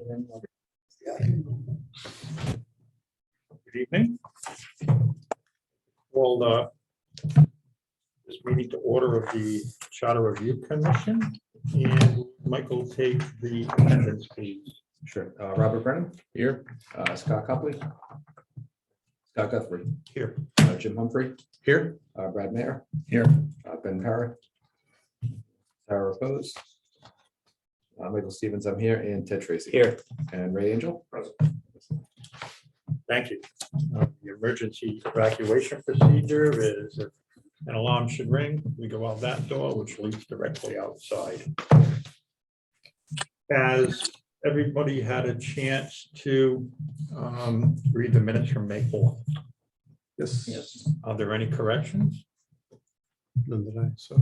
Good evening. Well, this meeting to order of the Charter Review Commission, and Michael take the attendance, please. Sure. Robert Brennan here. Scott Copley. Scott Guthrie Here. Jim Humphrey Here. Brad Mayer Here. Ben Parra. Sarah Rose. Michael Stevens, I'm here, and Ted Tracy Here. and Ray Angel. Present. Thank you. The emergency evacuation procedure is if an alarm should ring, we go out that door, which leads directly outside. Has everybody had a chance to read the minutes from May 4th? Yes. Are there any corrections? None that I saw.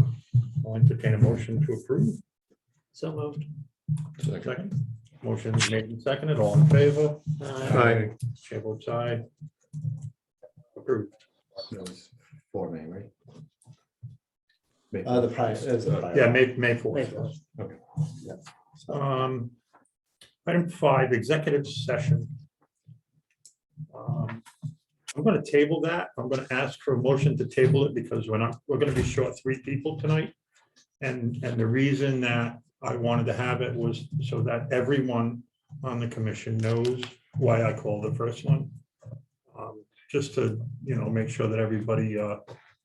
I'll entertain a motion to approve. So moved. Second. Motion is made and seconded. All in favor? Aye. Chair votes aye. Approved. That was for May, right? May. The price is. Yeah, May 4th. May 4th. Okay. Item 5, executive session. I'm going to table that. I'm going to ask for a motion to table it because we're going to be short 3 people tonight. And the reason that I wanted to have it was so that everyone on the commission knows why I called the first one. Just to, make sure that everybody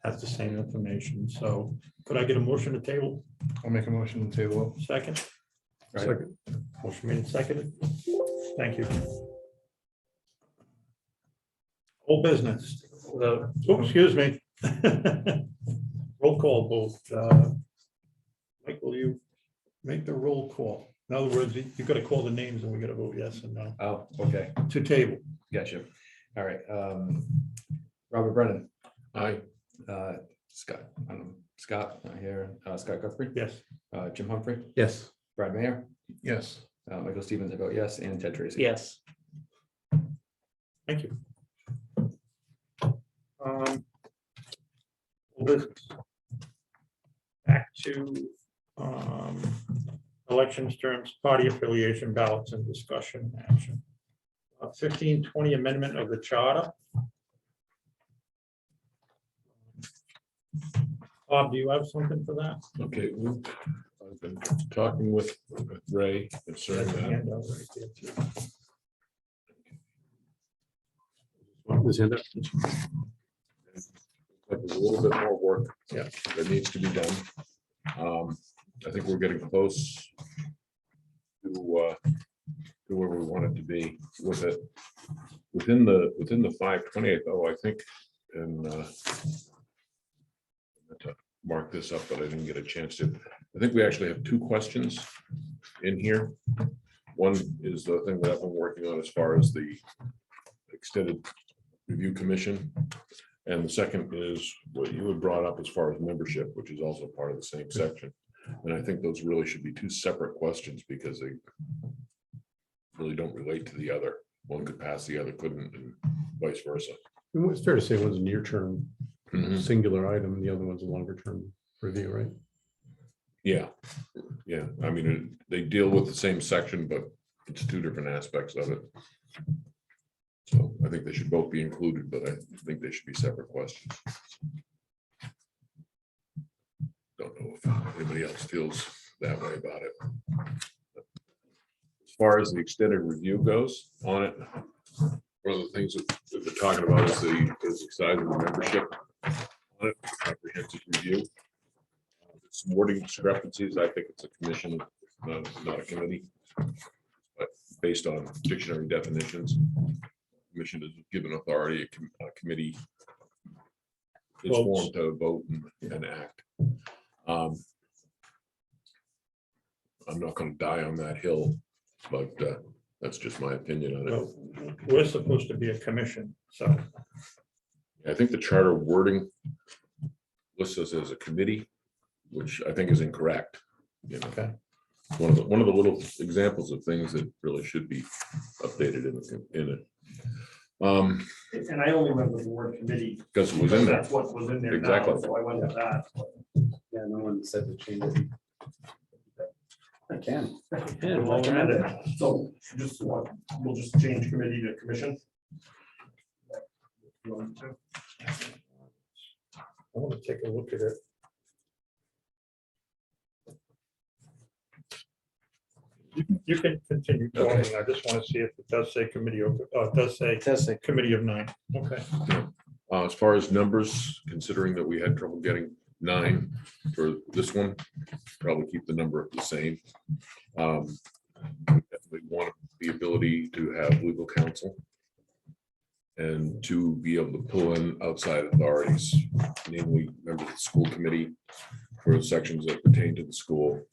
has the same information. So could I get a motion to table? I'll make a motion to table. Second? Second. Motion made and seconded. Thank you. Old business. Excuse me. Roll call vote. Mike, will you make the roll call? In other words, you got to call the names and we got to vote yes and no. Oh, okay. To table. Gotcha. All right. Robert Brennan. Aye. Scott. Scott here. Scott Guthrie. Yes. Jim Humphrey. Yes. Brad Mayer. Yes. Michael Stevens, I vote yes, and Ted Tracy. Yes. Thank you. Old business. Back to elections, terms, party affiliation, ballots, and discussion action. 1520 amendment of the charter. Bob, do you have something for that? Okay, I've been talking with Ray concerning There's a that. handout right there, too. Like there's a little bit more work Yeah. that needs to be done. I think we're getting close to where we want it to be with it. Within the 528, though, I think, and to mark this up, but I didn't get a chance to. I think we actually have 2 questions in here. One is the thing that I've been working on as far as the extended review commission. And the second is what you had brought up as far as membership, which is also part of the same section. And I think those really should be 2 separate questions because they really don't relate to the other. One could pass, the other couldn't, and vice versa. It's fair to say one's a near-term Mhm. singular item, and the other one's a longer-term review, right? Yeah, yeah. I mean, they deal with the same section, but it's 2 different aspects of it. So I think they should both be included, but I think they should be separate questions. Don't know if anybody else feels that way about it. As far as the extended review goes on it, one of the things that they're talking about is the size of the membership on it, comprehensive review. Some wording discrepancies. I think it's a commission, not a committee. But based on dictionary definitions, commission is given authority, a committee is formed to vote and act. I'm not going to die on that hill, but that's just my opinion on it. Well, we're supposed to be a commission, so I think the charter wording lists us as a committee, which I think is incorrect. okay. One of the little examples of things that really should be updated in it. And I only went with the word committee. Because it was in there. That's what was in there. Exactly. Now, so I went with that. Yeah, no one said to change it. I can. Yeah, Would recommend it. So just, we'll just change committee to commission. You want to? I want to take a look at it. You can continue talking. I just want to see if it does say committee of, it does say committee of 9. Okay. As far as numbers, considering that we had trouble getting 9 for this one, probably keep the number the same. We want the ability to have legal counsel and to be able to pull in outside authorities, namely members of the school committee for sections that pertain to the school,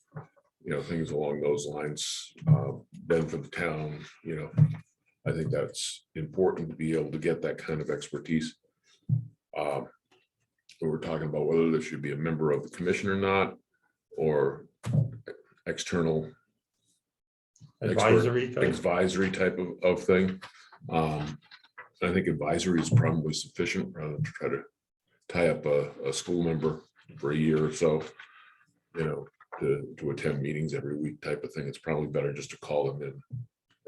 things along those lines. Then for the town, I think that's important to be able to get that kind of expertise. We're talking about whether there should be a member of the commission or not, or external advisory type of thing. I think advisory is probably sufficient rather than to try to tie up a school member for a year or so, to attend meetings every week type of thing. It's probably better just to call them in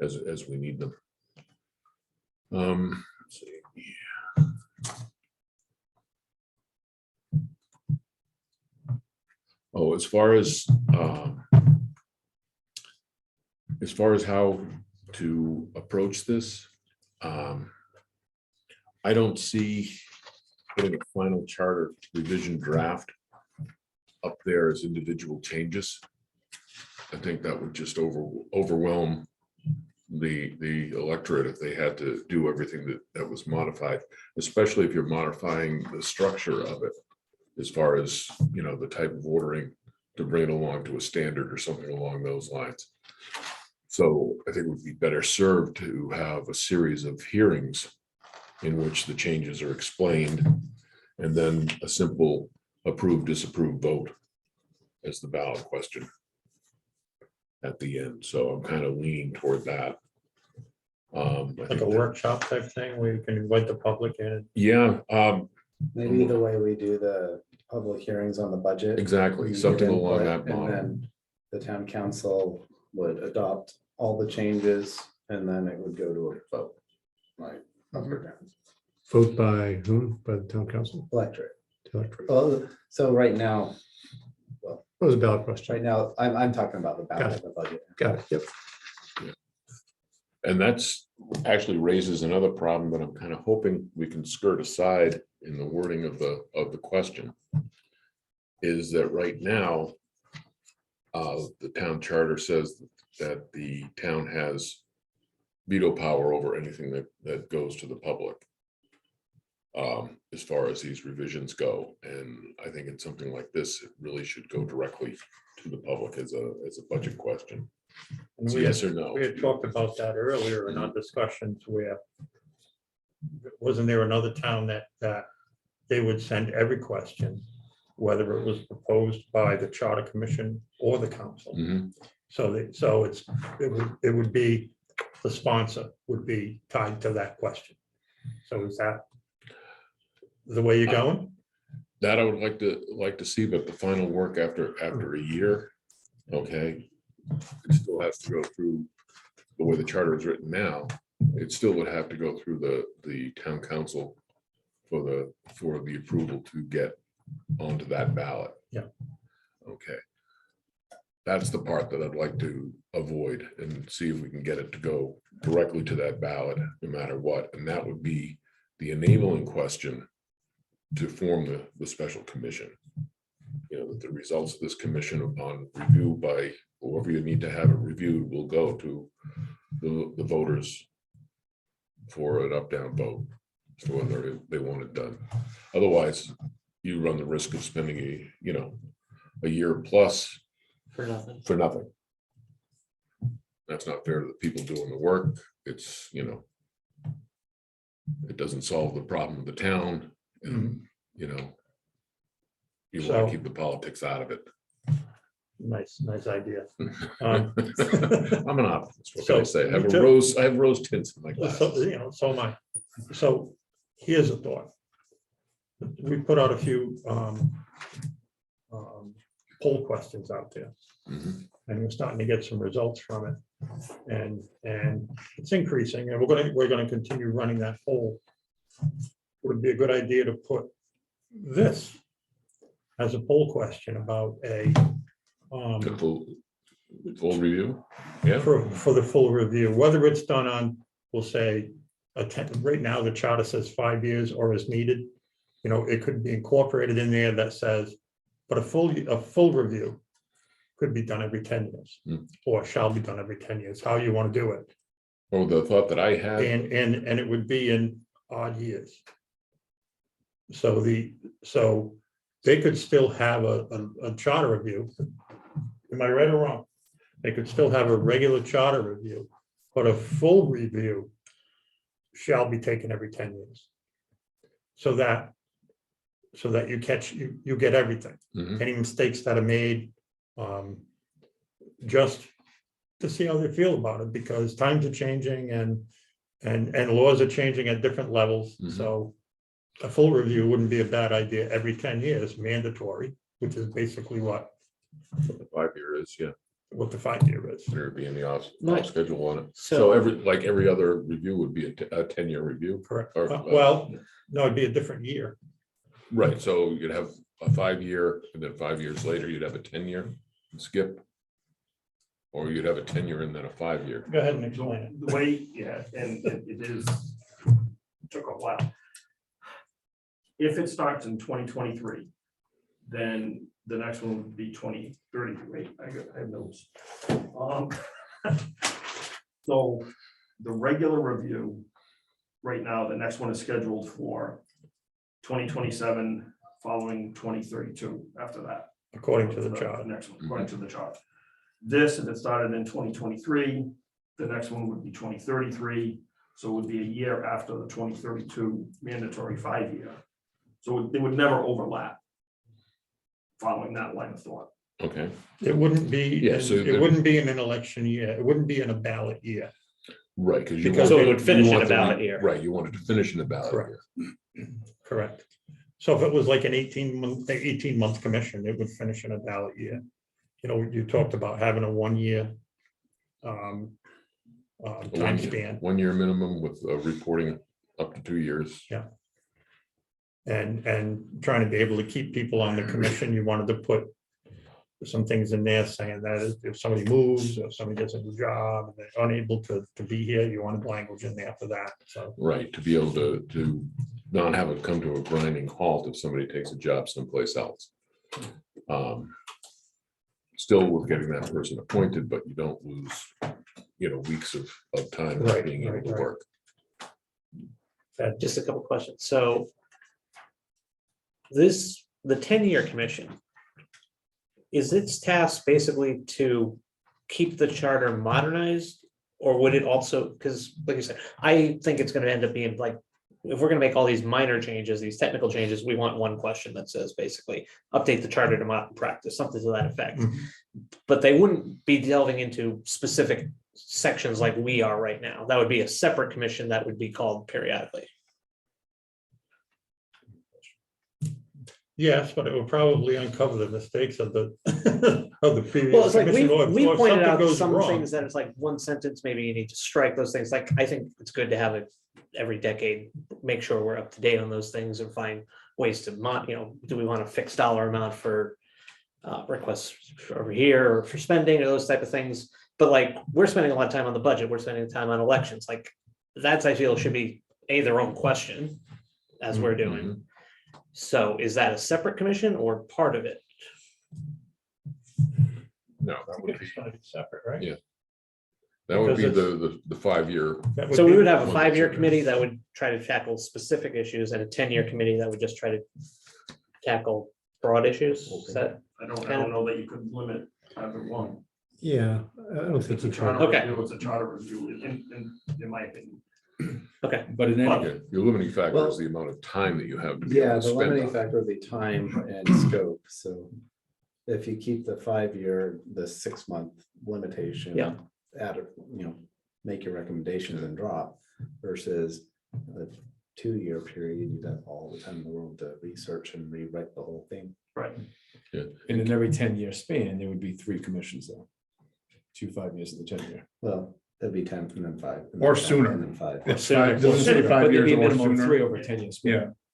as we need them. Let's see. Oh, as far as how to approach this, I don't see putting a final charter revision draft up there as individual changes. I think that would just overwhelm the electorate if they had to do everything that was modified, especially if you're modifying the structure of it, as far as, the type of ordering to bring it along to a standard or something along those lines. So I think it would be better served to have a series of hearings in which the changes are explained, and then a simple approve, disapprove vote as the ballot question at the end. So I'm kind of leaning toward that. I Like think a that- workshop type thing where you can invite the public in. Yeah, Maybe the way we do the public hearings on the budget. exactly, you give something along input, that and model. then the town council would adopt all the changes, and then it would go to a vote. Like, up or down. Vote by whom? By the town council? Electorate. Electorate. Well, so right now, What was a ballot question? right now, I'm talking about the Got ballot, it. the budget. Got it. Yep. And that's actually raises another problem that I'm kind of hoping we can skirt aside in the wording of the question. Is that right now, the town charter says that the town has veto power over anything that goes to the public, as far as these revisions go. And I think in something like this, it really should go directly to the public as a budget question. And So yes or no? We had talked about that earlier in our discussions where wasn't there another town that they would send every question, whether it was proposed by the charter commission or the council. Mhm. So it would be, the sponsor would be tied to that question. So is that the way you're going? That I would like to see, but the final work after a year, okay, it still has to go through the way the charter is written now. It still would have to go through the town council for the approval to get onto that ballot. Yeah. Okay. That's the part that I'd like to avoid and see if we can get it to go directly to that ballot, no matter what. And that would be the enabling question to form the special commission. That the results of this commission upon review by whoever you need to have it reviewed will go to the voters for an up-down vote as to whether they want it done. Otherwise, you run the risk of spending a year plus For nothing. for nothing. That's not fair to the people doing the work. It's, it doesn't solve the problem of the town, and, you want So- to keep the politics out of it. Nice idea. I'm an optimist. What can I So, say? I me too. have rose tints in my So, glasses. so am I. So here's a thought. We put out a few poll questions out there. Mhm. and we're starting to get some results from it. And it's increasing, and we're gonna continue running that poll. Would it be a good idea to put this as a poll question about a The full review, yeah. for the full review, whether it's done on, we'll say, right now, the charter says 5 years or as needed. You know, it could be incorporated in there that says, but a full review could be done every 10 years, or shall be done every 10 years, how you want to do it. Oh, the thought that I had, And it would be in odd years. So they could still have a charter review. Am I right or wrong? They could still have a regular charter review, but a full review shall be taken every 10 years. So that you get everything, Mhm. any mistakes that are made, just to see how they feel about it, because times are changing and laws are changing at different levels. Mhm. So a full review wouldn't be a bad idea every 10 years, mandatory, which is basically what the 5-year is, yeah, the 5 year is. there'd be in the off Right. schedule on it. So- So every other review would be a 10-year review. Correct. Or, Well, no, it'd be a different year. Right, so you'd have a 5-year, and then 5 years later, you'd have a 10-year skip. Or you'd have a 10-year and then a 5-year. Go ahead and explain it. The way, yeah, and it is, took a while. If it starts in 2023, then the next one would be 2033. I have notes. So the regular review, right now, the next one is scheduled for 2027, following 2032 after that. According to the charter. Next one, according to the chart. This, if it started in 2023, the next one would be 2033. So it would be a year after the 2032 mandatory 5-year. So they would never overlap. Following that line of thought. Okay, It wouldn't be, Yeah, so it wouldn't be in an election year. It wouldn't be in a ballot year. right, because you. Because want- So it would finish you in a want the- ballot year. Right, you wanted to finish in a ballot Correct. year. Correct. So if it was like an 18-month commission, it would finish in a ballot year. You know, you talked about having a 1 year time span. 1-year minimum with reporting up to 2 years. And trying to be able to keep people on the commission, you wanted to put some things in there saying that if somebody moves, or if somebody gets a new job, and they're unable to be here, you wanted language in there for that, so. Right, to be able to not have it come to a grinding halt if somebody takes a job someplace else. Still worth getting that person appointed, but you don't lose, weeks of time not Right, being able right, to right. work. Just a couple questions. So the 10-year commission, is its task basically to keep the charter modernized? Or would it also, because like you said, I think it's gonna end up being like, if we're gonna make all these minor changes, these technical changes, we want one question that says basically, update the charter to modern practice, something to that effect. Mhm. But they wouldn't be delving into specific sections like we are right now. That would be a separate commission that would be called periodically. Yes, but it will probably uncover the mistakes of the of the previous. Well, it's like commission, or we if pointed something out goes some wrong. things that it's like one sentence, maybe you need to strike those things. Like, I think it's good to have it every decade, make sure we're up to date on those things and find ways to do we want a fixed dollar amount for requests over here or for spending or those type of things. But like, we're spending a lot of time on the budget, we're spending time on elections, like that's, I feel, should be their own question as we're doing. So is that a separate commission or part of it? No, that would be, It's gonna be separate, right? Yeah. that would be Because the 5-year. That So we be- would have a one that's 5-year in there. committee that would try to tackle specific issues and a 10-year committee that would just try to tackle broad issues. Is that, I don't know that you could limit either one. Yeah, I don't think It's a you charter can. Okay. review, it's a charter review, in my opinion. But in any, Okay, your limiting factor Well, is the amount of time that you have to be Yeah, able to the spend limiting on it. factor would be time and scope, so. If you keep the 5-year, the 6-month limitation. Yeah. Add, make your recommendations and drop versus a 2-year period, you'd have all the time in the world to research and rewrite the whole thing. Right. in an every 10-year span, there would be 3 commissions though. 2 5 years of the 10-year. Well, that'd be 10 and then 5. and Or then 10, sooner. And then 5. It's five, doesn't say Sooner, 5 But there'd years be a or minimum of 3 sooner. over 10 years.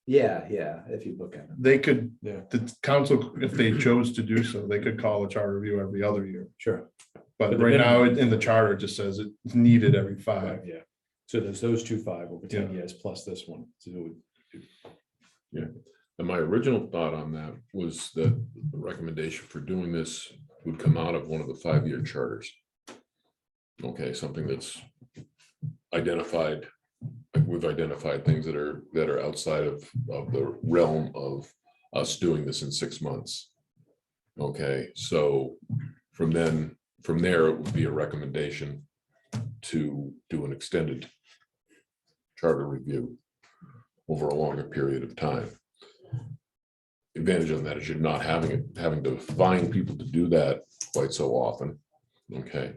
Yeah, Yeah, if you book it. they could, Yeah, the council, if they chose to do so, they could call a charter review every other year. sure. But But the right now, minimum- in the charter, it just says it's needed every 5. Yeah. So there's those 2 5 over 10 Yeah. years plus this one. So it would- And my original thought on that was that the recommendation for doing this would come out of one of the 5-year charters. Okay, something that's identified, like we've identified things that are outside of the realm of us doing this in 6 months. Okay, so from there, it would be a recommendation to do an extended charter review over a longer period of time. Advantage of that is you're not having to find people to do that quite so often. Okay.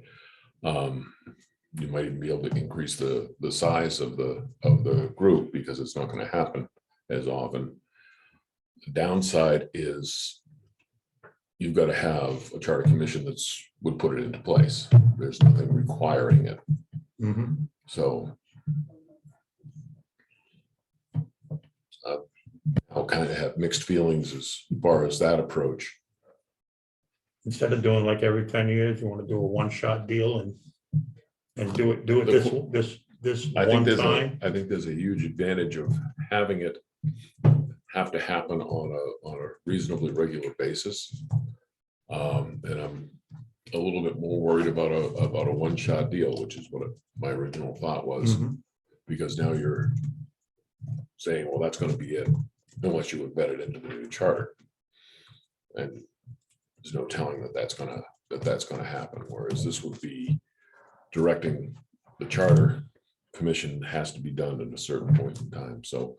You might even be able to increase the size of the group because it's not going to happen as often. The downside is you've got to have a charter commission would put it into place. There's nothing requiring it. So I'll kind of have mixed feelings as far as that approach. Instead of doing like every 10 years, you want to do a one-shot deal and do it this I think one there's time. I think there's a huge advantage of having it have to happen on a reasonably regular basis. And I'm a little bit more worried about a one-shot deal, which is what my original thought was, because now you're saying, well, that's going to be it, unless you embed it into the new charter. And there's no telling that's going to happen. Whereas this would be directing the charter commission has to be done at a certain point in time. So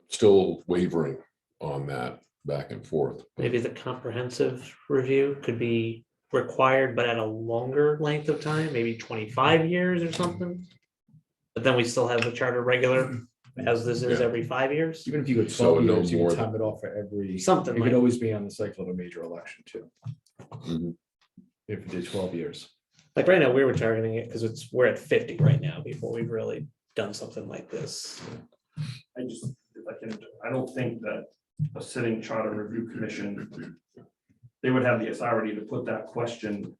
still wavering on that back and forth. Maybe the comprehensive review could be required, but at a longer length of time, maybe 25 years or something. But then we still have the charter regular as this is Yeah. every 5 years. Even if you go So 12 no years, you more can than- time it off for every, Something it like, could always be on the cycle of a major election too, Mhm. if you did 12 years. like right now, we were targeting it because we're at 50 right now before we've really done something like this. I don't think that a sitting charter review commission, they would have the authority to put that question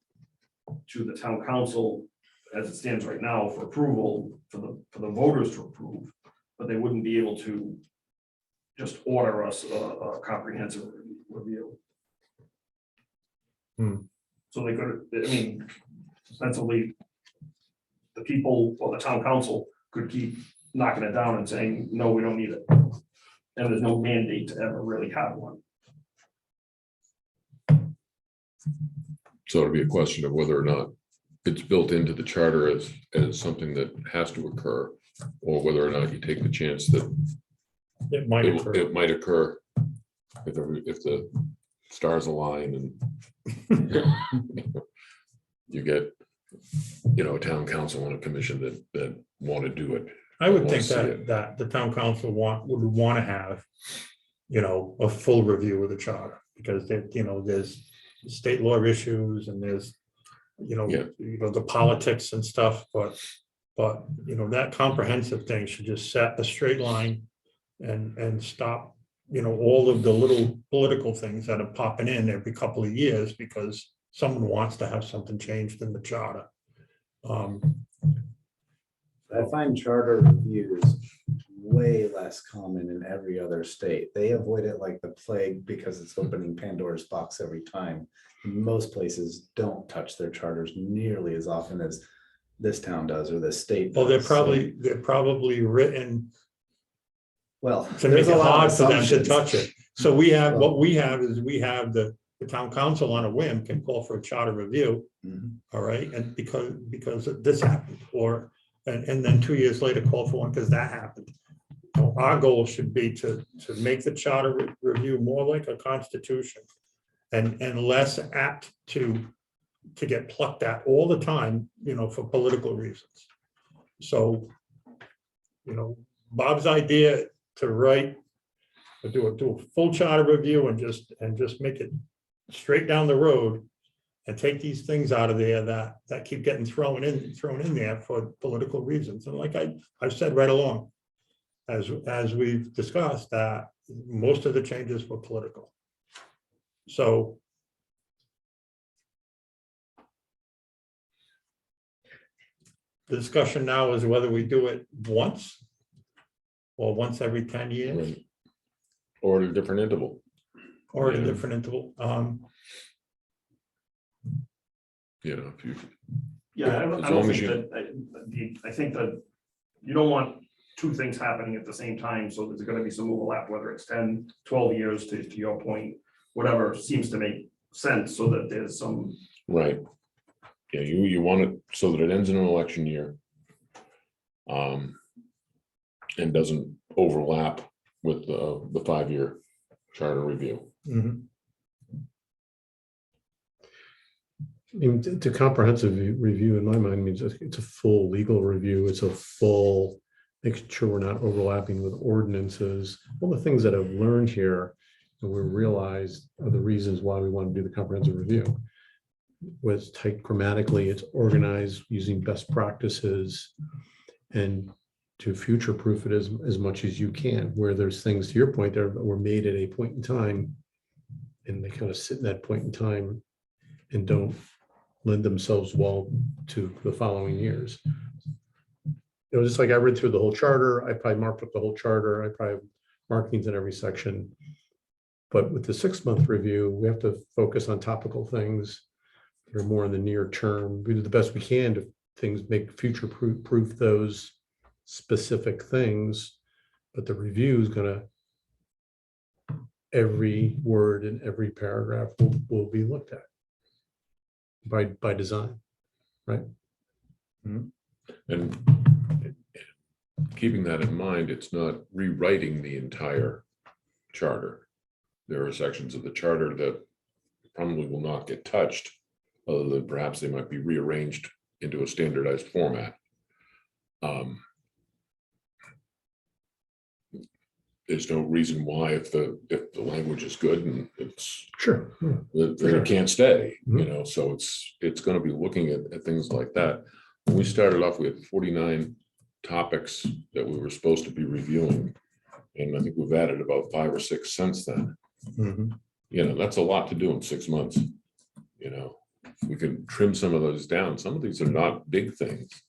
to the town council as it stands right now for approval, for the voters to approve, but they wouldn't be able to just order us a comprehensive review. So they could, I mean, ostensibly, the people or the town council could keep knocking it down and saying, no, we don't need it. And there's no mandate to ever really have one. So it'd be a question of whether or not it's built into the charter as something that has to occur, or whether or not you take the chance that It might occur. it might occur if the stars align and you get, a town council and a commission that want to do it. I would wanna think see that, it. that the town council would want to have, a full review of the charter, because there's state law issues and there's, Yeah. the politics and stuff, but that comprehensive thing should just set a straight line and stop, all of the little political things that are popping in every couple of years because someone wants to have something changed in the charter. I find charter reviews way less common in every other state. They avoid it like the plague because it's opening Pandora's box every time. Most places don't touch their charters nearly as often as this town does or this state. Well, does. So, they're probably written well, to make there's a it lot of hard for them to assumptions. touch it. So we have, Well- what we have is we have the town council on a whim can call for a charter review, Mhm. all right? And because this happened, and then 2 years later call for one because that happened. So our goal should be to make the charter review more like a constitution and less apt to get plucked at all the time, for political reasons. So, Bob's idea to do a full charter review and just make it straight down the road and take these things out of there that keep getting thrown in there for political reasons. And like I've said right along, as we've discussed, that most of the changes were political. So the discussion now is whether we do it once or once every 10 years Right. Or at a different interval. or at a Yeah. different interval. You know, if you, Yeah, I As don't long as think that, I think that you don't want two things happening at the same time, so there's gonna be some overlap, whether it's 10, 12 years to your point, whatever seems to make sense, so that there's some, right. Yeah, you want it so that it ends in an election year. And doesn't overlap with the 5-year charter review. Mhm. I mean, to comprehensive review in my mind means it's a full legal review. It's a full, making sure we're not overlapping with ordinances. All the things that I've learned here and we realized are the reasons why we want to do the comprehensive review. Was tight grammatically, it's organized using best practices and to future-proof it as much as you can, where there's things, to your point, that were made at a point in time and they kind of sit in that point in time and don't lend themselves well to the following years. It was just like I read through the whole charter. I probably marked up the whole charter. I probably have markings in every section. But with the 6-month review, we have to focus on topical things that are more in the near term. We do the best we can to things make future proof those specific things. But the review is going to, every word in every paragraph will be looked at by design, right? And keeping that in mind, it's not rewriting the entire charter. There are sections of the charter that probably will not get touched, other than perhaps they might be rearranged into a standardized format. There's no reason why, if the language is good and it's Sure. then Sure. it can't stay, you Mhm. know, so it's going to be looking at things like that. When we started off, we had 49 topics that we were supposed to be reviewing. And I think we've added about 5 or 6 since then. Mhm. You know, that's a lot to do in 6 months. You know, if we can trim some of those down. Some of these are not big things.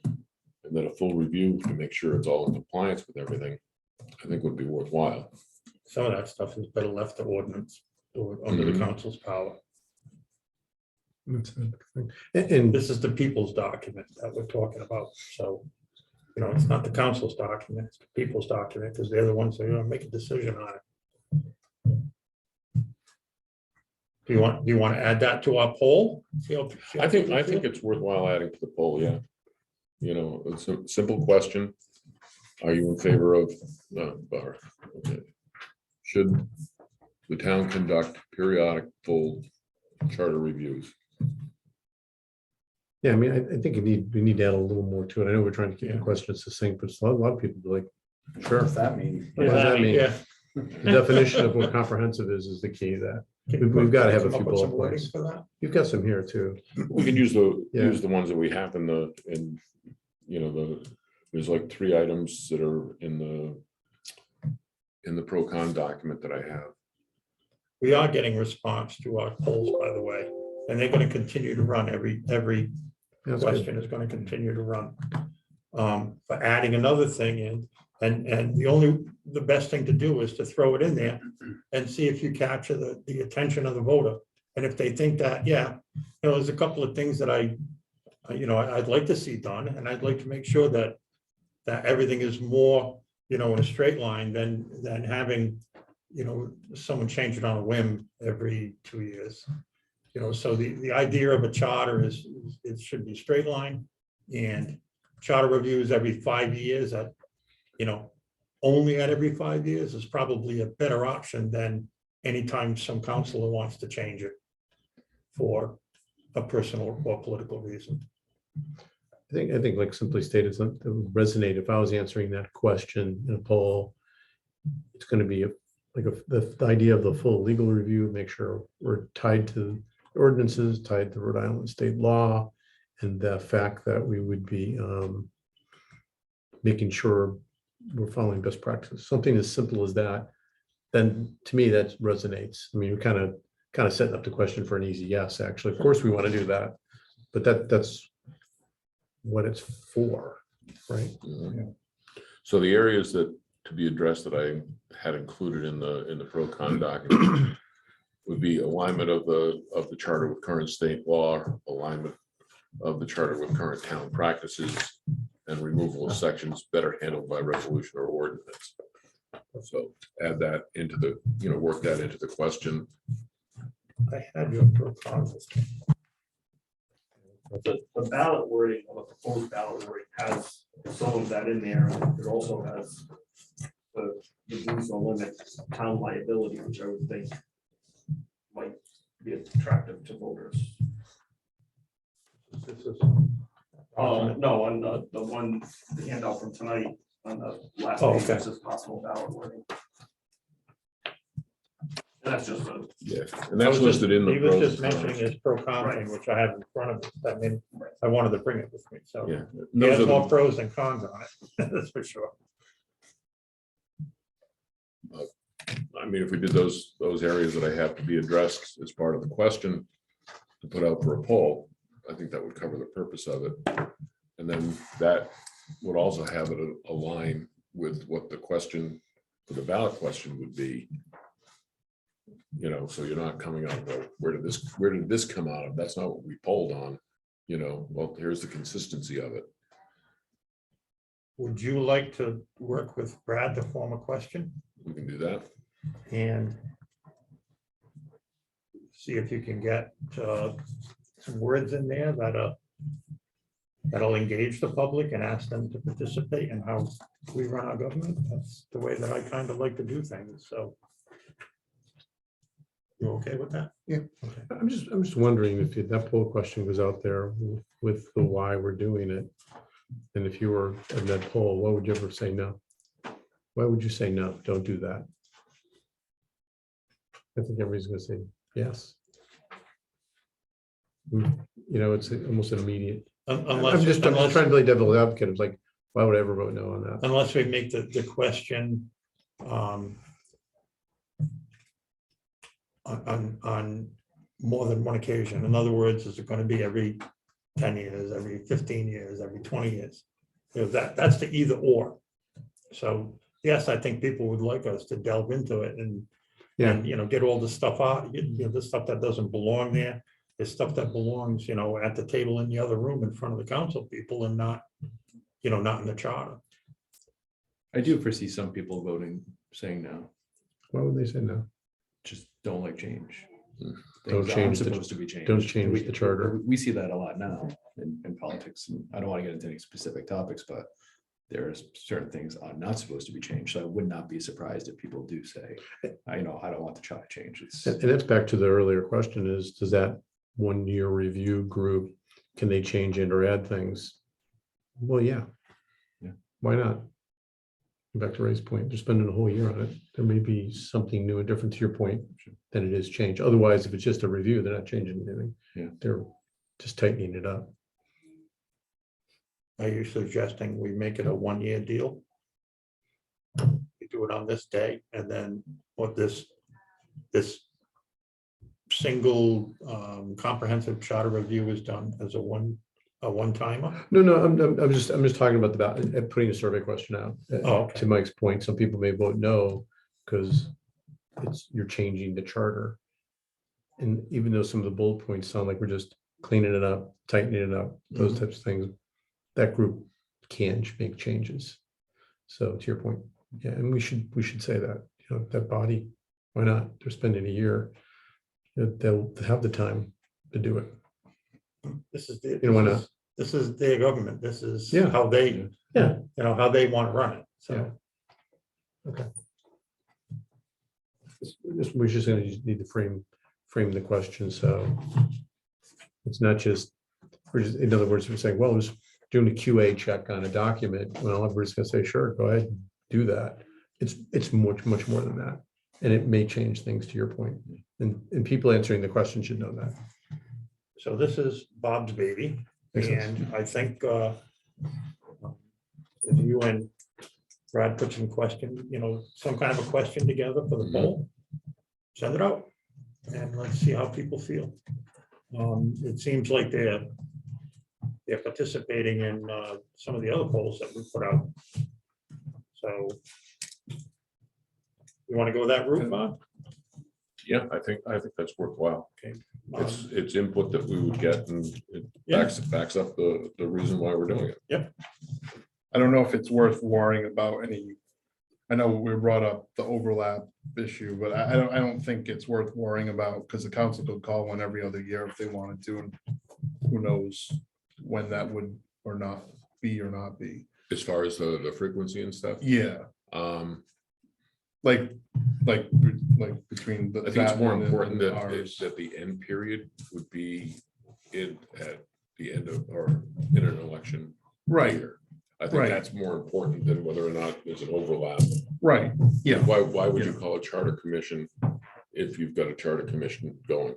And then a full review to make sure it's all in compliance with everything, I think would be worthwhile. Some of that stuff is better left to ordinance or under the Mhm. council's power. That's a big thing. And This is the people's document that we're talking about. So, you know, it's not the council's document, it's the people's document, because they're the ones that are gonna make a decision on it. Do you want to add that to our poll? See how I think people feel? it's worthwhile adding to the poll, yeah. You know, it's a simple question. Are you in favor of, okay. Should the town conduct periodic full charter reviews? yeah, I mean, I think we need to add a little more to it. I know we're trying to keep the Yeah. question succinct, but a lot of people be like, What sure. does that mean? What does that mean? Yeah. The definition of what comprehensive is the key to that. We've got to have a few bullet points. For that. You've got some here too. We can use Yeah. use the ones that we have you know, there's like 3 items that are in the pro-con document that I have. We are getting response to our polls, by the way, and they're gonna continue to run every That's good. question is gonna continue to run. For adding another thing in, and the best thing to do is to throw it in there and see if you capture the attention of the voter. And if they think that, yeah, you know, there's a couple of things that I'd like to see done, and I'd like to make sure that everything is more, you know, in a straight line than having, you know, someone change it on a whim every 2 years. You know, so the idea of a charter is it should be straight line, and charter reviews every 5 years you know, only at every 5 years is probably a better option than anytime some councilor wants to change it for a personal or political reason. I think like simply stated, it would resonate if I was answering that question in a poll. It's going to be the idea of the full legal review, make sure we're tied to ordinances tied to Rhode Island state law, and the fact that we would be making sure we're following best practices, something as simple as that, then to me, that resonates. I mean, you're kind of setting up the question for an easy yes, actually. Of course, we want to do that, but that's what it's for, right? So the areas that to be addressed that I had included in the pro con document would be alignment of the charter with current state law, alignment of the charter with current town practices, and removal of sections better handled by resolution or ordinance. So add that into the, work that into the question. I had your pro con. The ballot wording, or the proposed ballot wording has some of that in there. It also has the reduce or limit town liability, which I would think might be attractive to voters. This is. No, on the one, the handout from tonight, on the last Oh, page, okay. this is possible ballot wording. And that's just a, Yeah, and that's listed in the He was pros just and cons. mentioning his pro con thing, which I have in front of me. I mean, I wanted to bring it with me, so. Yeah, He those has are more the, pros than cons on it, that's for sure. I mean, if we did those areas that I have to be addressed as part of the question to put out for a poll, I think that would cover the purpose of it. And then that would also have it align with what the question for the ballot question would be. So you're not coming out, well, where did this come out of? That's not what we polled on. Well, here's the consistency of it. Would you like to work with Brad to form a question We can do that. and see if you can get some words in there that'll engage the public and ask them to participate in how we run our government? That's the way that I kind of like to do things, so. You okay with that? Yeah. Okay. I'm just wondering if that poll question was out there with the why we're doing it. And if you were in that poll, what would you ever say no? Why would you say no? Don't do that. I think everybody's gonna say yes. It's almost an immediate. I'm just trying to play devil's advocate. It's like, why would I ever vote no on that? Unless we make the question on more than one occasion. In other words, is it going to be every 10 years, every 15 years, every 20 years? That's the either or. So yes, I think people would like us to delve into it and get all the stuff out, the stuff that doesn't belong there. There's stuff that belongs, at the table in the other room in front of the council people and not in the charter. I do foresee some people saying no, Why would they say no? just don't like change. Hmm. Don't Things aren't change supposed to be changed. don't change the charter. We see that a lot now in politics, and I don't want to get into any specific topics, but there's certain things are not supposed to be changed. So I would not be surprised if people do say, I don't want the charter change. And that's back to the earlier question is, does that 1 year review group, can they change it or add things? Well, yeah. Why not? Back to Ray's point, they're spending a whole year on it. There may be something new and different to your point than it is change. Otherwise, if it's just a review, they're not changing anything. Yeah. They're just tightening it up. Are you suggesting we make it a 1 year deal? We do it on this day and then what this single comprehensive charter review is done as a one timer? No, I'm just talking about putting a survey question out. Oh, okay. To Mike's point, some people may vote no because you're changing the charter. And even though some of the bullet points sound like we're just cleaning it up, tightening it up, those types of things, that group can make changes. So to your point, yeah, and we should say that, that body, why not? They're spending a year. They'll have the time to do it. This is why not? This is their government. This is Yeah. how they, Yeah. how they want to run it. So. Yeah. Okay. We're just gonna need to frame the question, so it's not just, in other words, we're saying, well, we're just doing a QA check on a document. Well, everybody's gonna say, sure, go ahead, do that. It's much more than that. And it may change things, to your point. And people answering the question should know that. so this is Bob's baby, Makes sense. and I think if you and Brad put some question, some kind of a question together for the poll, send it out, and let's see how people feel. It seems like they're participating in some of the other polls that we put out. So you want to go that route, Bob? Yeah, I think that's worthwhile. Um, It's input that we would get, and it Yeah. backs up the reason why we're doing it. I don't know if it's worth worrying about any. I know we brought up the overlap issue, but I don't think it's worth worrying about, because the council could call one every other year if they wanted to, and who knows when that would or not be. As far as the frequency and stuff. Yeah, Um, like between the. I think it's that more one and important that, ours. that the end period would be at the end of, or in an election. Right, year. I think right. that's more important than whether or not there's an overlap. right, yeah, Why would you Yeah. call a charter commission if you've got a charter commission going?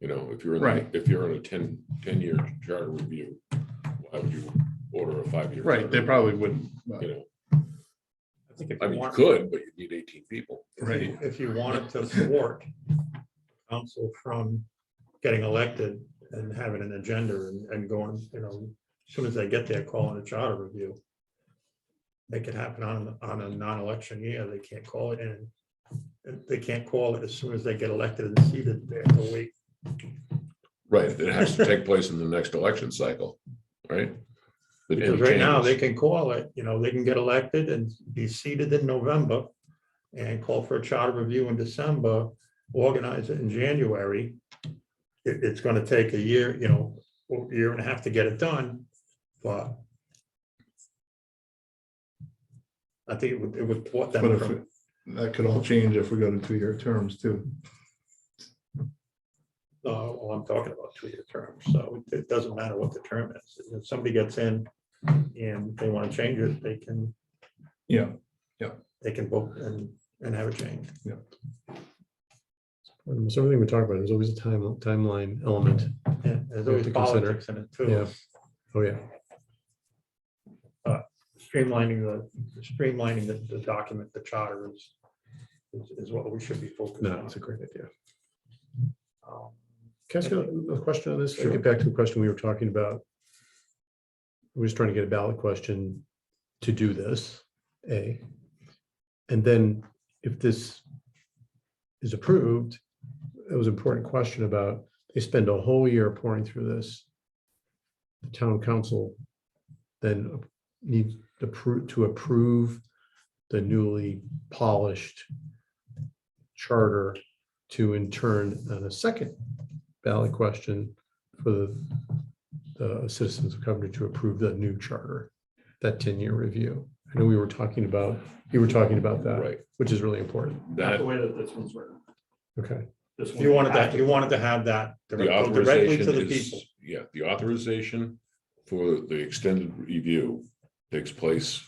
If you're in, Right. if you're in a 10-year charter review, why would you order a 5-year? right, charter they review? probably wouldn't, but- I think if I you mean, you want, could, but you need 18 people. right, if you wanted to thwart council from getting elected and having an agenda and going, as soon as they get there, calling a charter review. Make it happen on a non-election year. They can't call it in. They can't call it as soon as they get elected and seated. They have to wait. Right, it has to take place in the next election cycle, right? Because right now they can call it, they can get elected and be seated in November and call for a charter review in December, organize it in January. It's going to take a year, year and a half to get it done, but I think it would thwart but them if from, that could all change if we go to 2-year terms too. well, I'm talking about 2-year terms, so it doesn't matter what the term is. If somebody gets in and they want to change it, they can Yeah, vote and have it changed. Almost everything we talk about, there's always a timeline element. Yeah, there's We have always to consider. politics in it too. Yeah. Oh, yeah. Streamlining the document, the charter is what we should be focused No, on. it's a great idea. Um, Can I ask you a question on this? Sure. Get back to the question we were talking about. We're just trying to get a ballot question to do this, A. And then if this is approved, it was an important question about, they spend a whole year pouring through this. The town council then needs to approve the newly polished charter to in turn on a second ballot question for the citizens of Coventry to approve the new charter, that 10-year review. I know you were talking about that, Right. which is really important. Not That, the way that this one's written. Okay. This one You wanted has to have that the go directly to authorization the is, people. yeah, the authorization for the extended review takes place.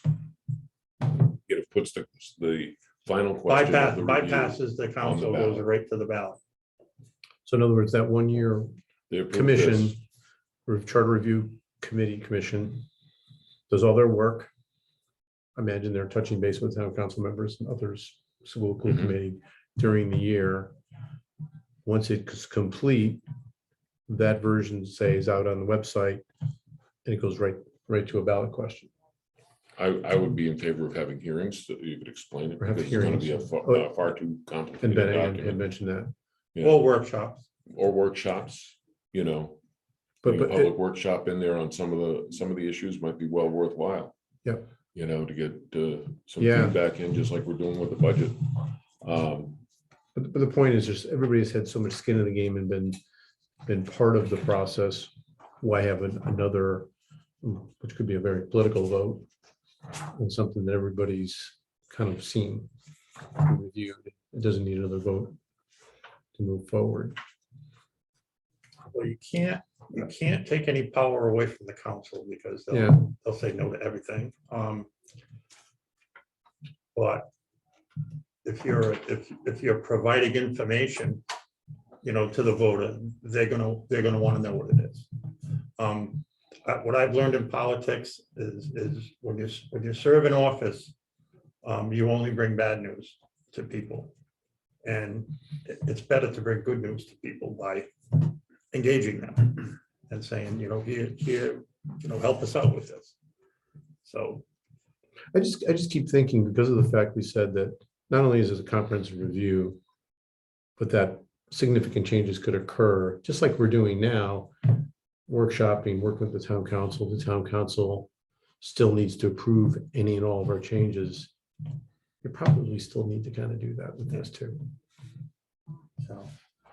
It puts the final question of the review. Bypasses the council, goes ballot. right to the ballot. So in other words, that 1 year They approve commission, this. or charter review commission, does all their work. I imagine they're touching base with town council members and others, school Mhm. committee during the year. Once it's complete, that version stays out on the website and it goes right to a ballot question. I would be in favor of having hearings so that you could explain it, Or have because it's gonna be a hearings. far too And complicated Ben had document. mentioned that. Yeah. Or workshops. Or workshops, But, putting a public workshop in there on some of the issues might be well worthwhile. Yep. To get some Yeah. feedback in, just like we're doing with the budget. But the point is just everybody's had so much skin in the game and been part of the process. Why have another, which could be a very political vote on something that everybody's kind of seen and reviewed. It doesn't need another vote to move forward. Well, you can't take any power away from the council because Yeah. they'll say no to everything. But if you're providing information to the voter, they're gonna want to know what it is. What I've learned in politics is when you serve in office, you only bring bad news to people. And it's better to bring good news to people by engaging them and saying, here, help us out with this. So, I just keep thinking, because of the fact we said that not only is it a comprehensive review, but that significant changes could occur, just like we're doing now, workshopping, working with the town council. The town council still needs to approve any and all of our changes. You probably still need to kind of do that with this too. so,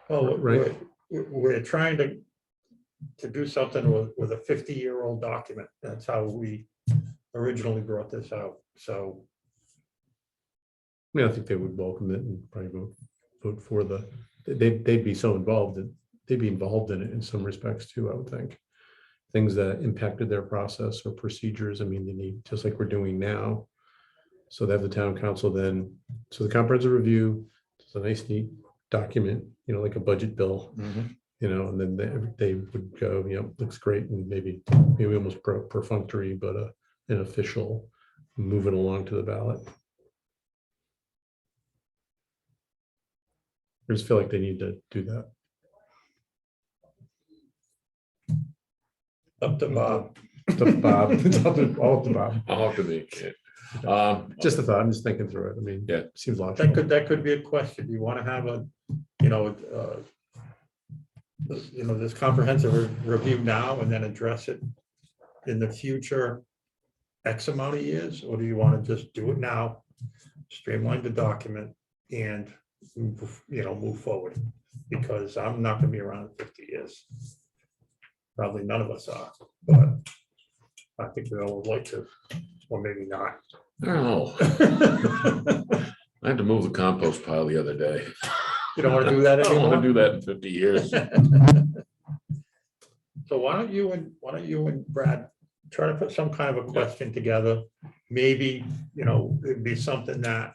well, Right. we're trying to do something with a 50-year-old document. That's how we originally brought this out. So, I mean, I think they would welcome it and probably vote for they'd be so involved that they'd be involved in it in some respects too, I would think. Things that impacted their process or procedures, I mean, they need, just like we're doing now. So they have the town council then, so the comprehensive review, it's a nice neat document, like a budget bill, and then they would go, looks great, and maybe almost perfunctory, but an official, move it along to the ballot. I just feel like they need to do that. up to Bob. It's up to Bob. It's all up to Bob. I'll have to make it. Just a thought, I'm just thinking through it. I mean, Yeah. seems logical. That could be a question. You want to have this comprehensive review now and then address it in the future X amount of years, or do you want to just do it now, streamline the document and move forward? Because I'm not going to be around in 50 years. Probably none of us are, but I think we all would like to, or maybe not. Oh, I had to move the compost pile the other day. You don't want to do that I don't want anymore? to do that in 50 years. So why don't you and Brad try to put some kind of a question together? Maybe, it'd be something that,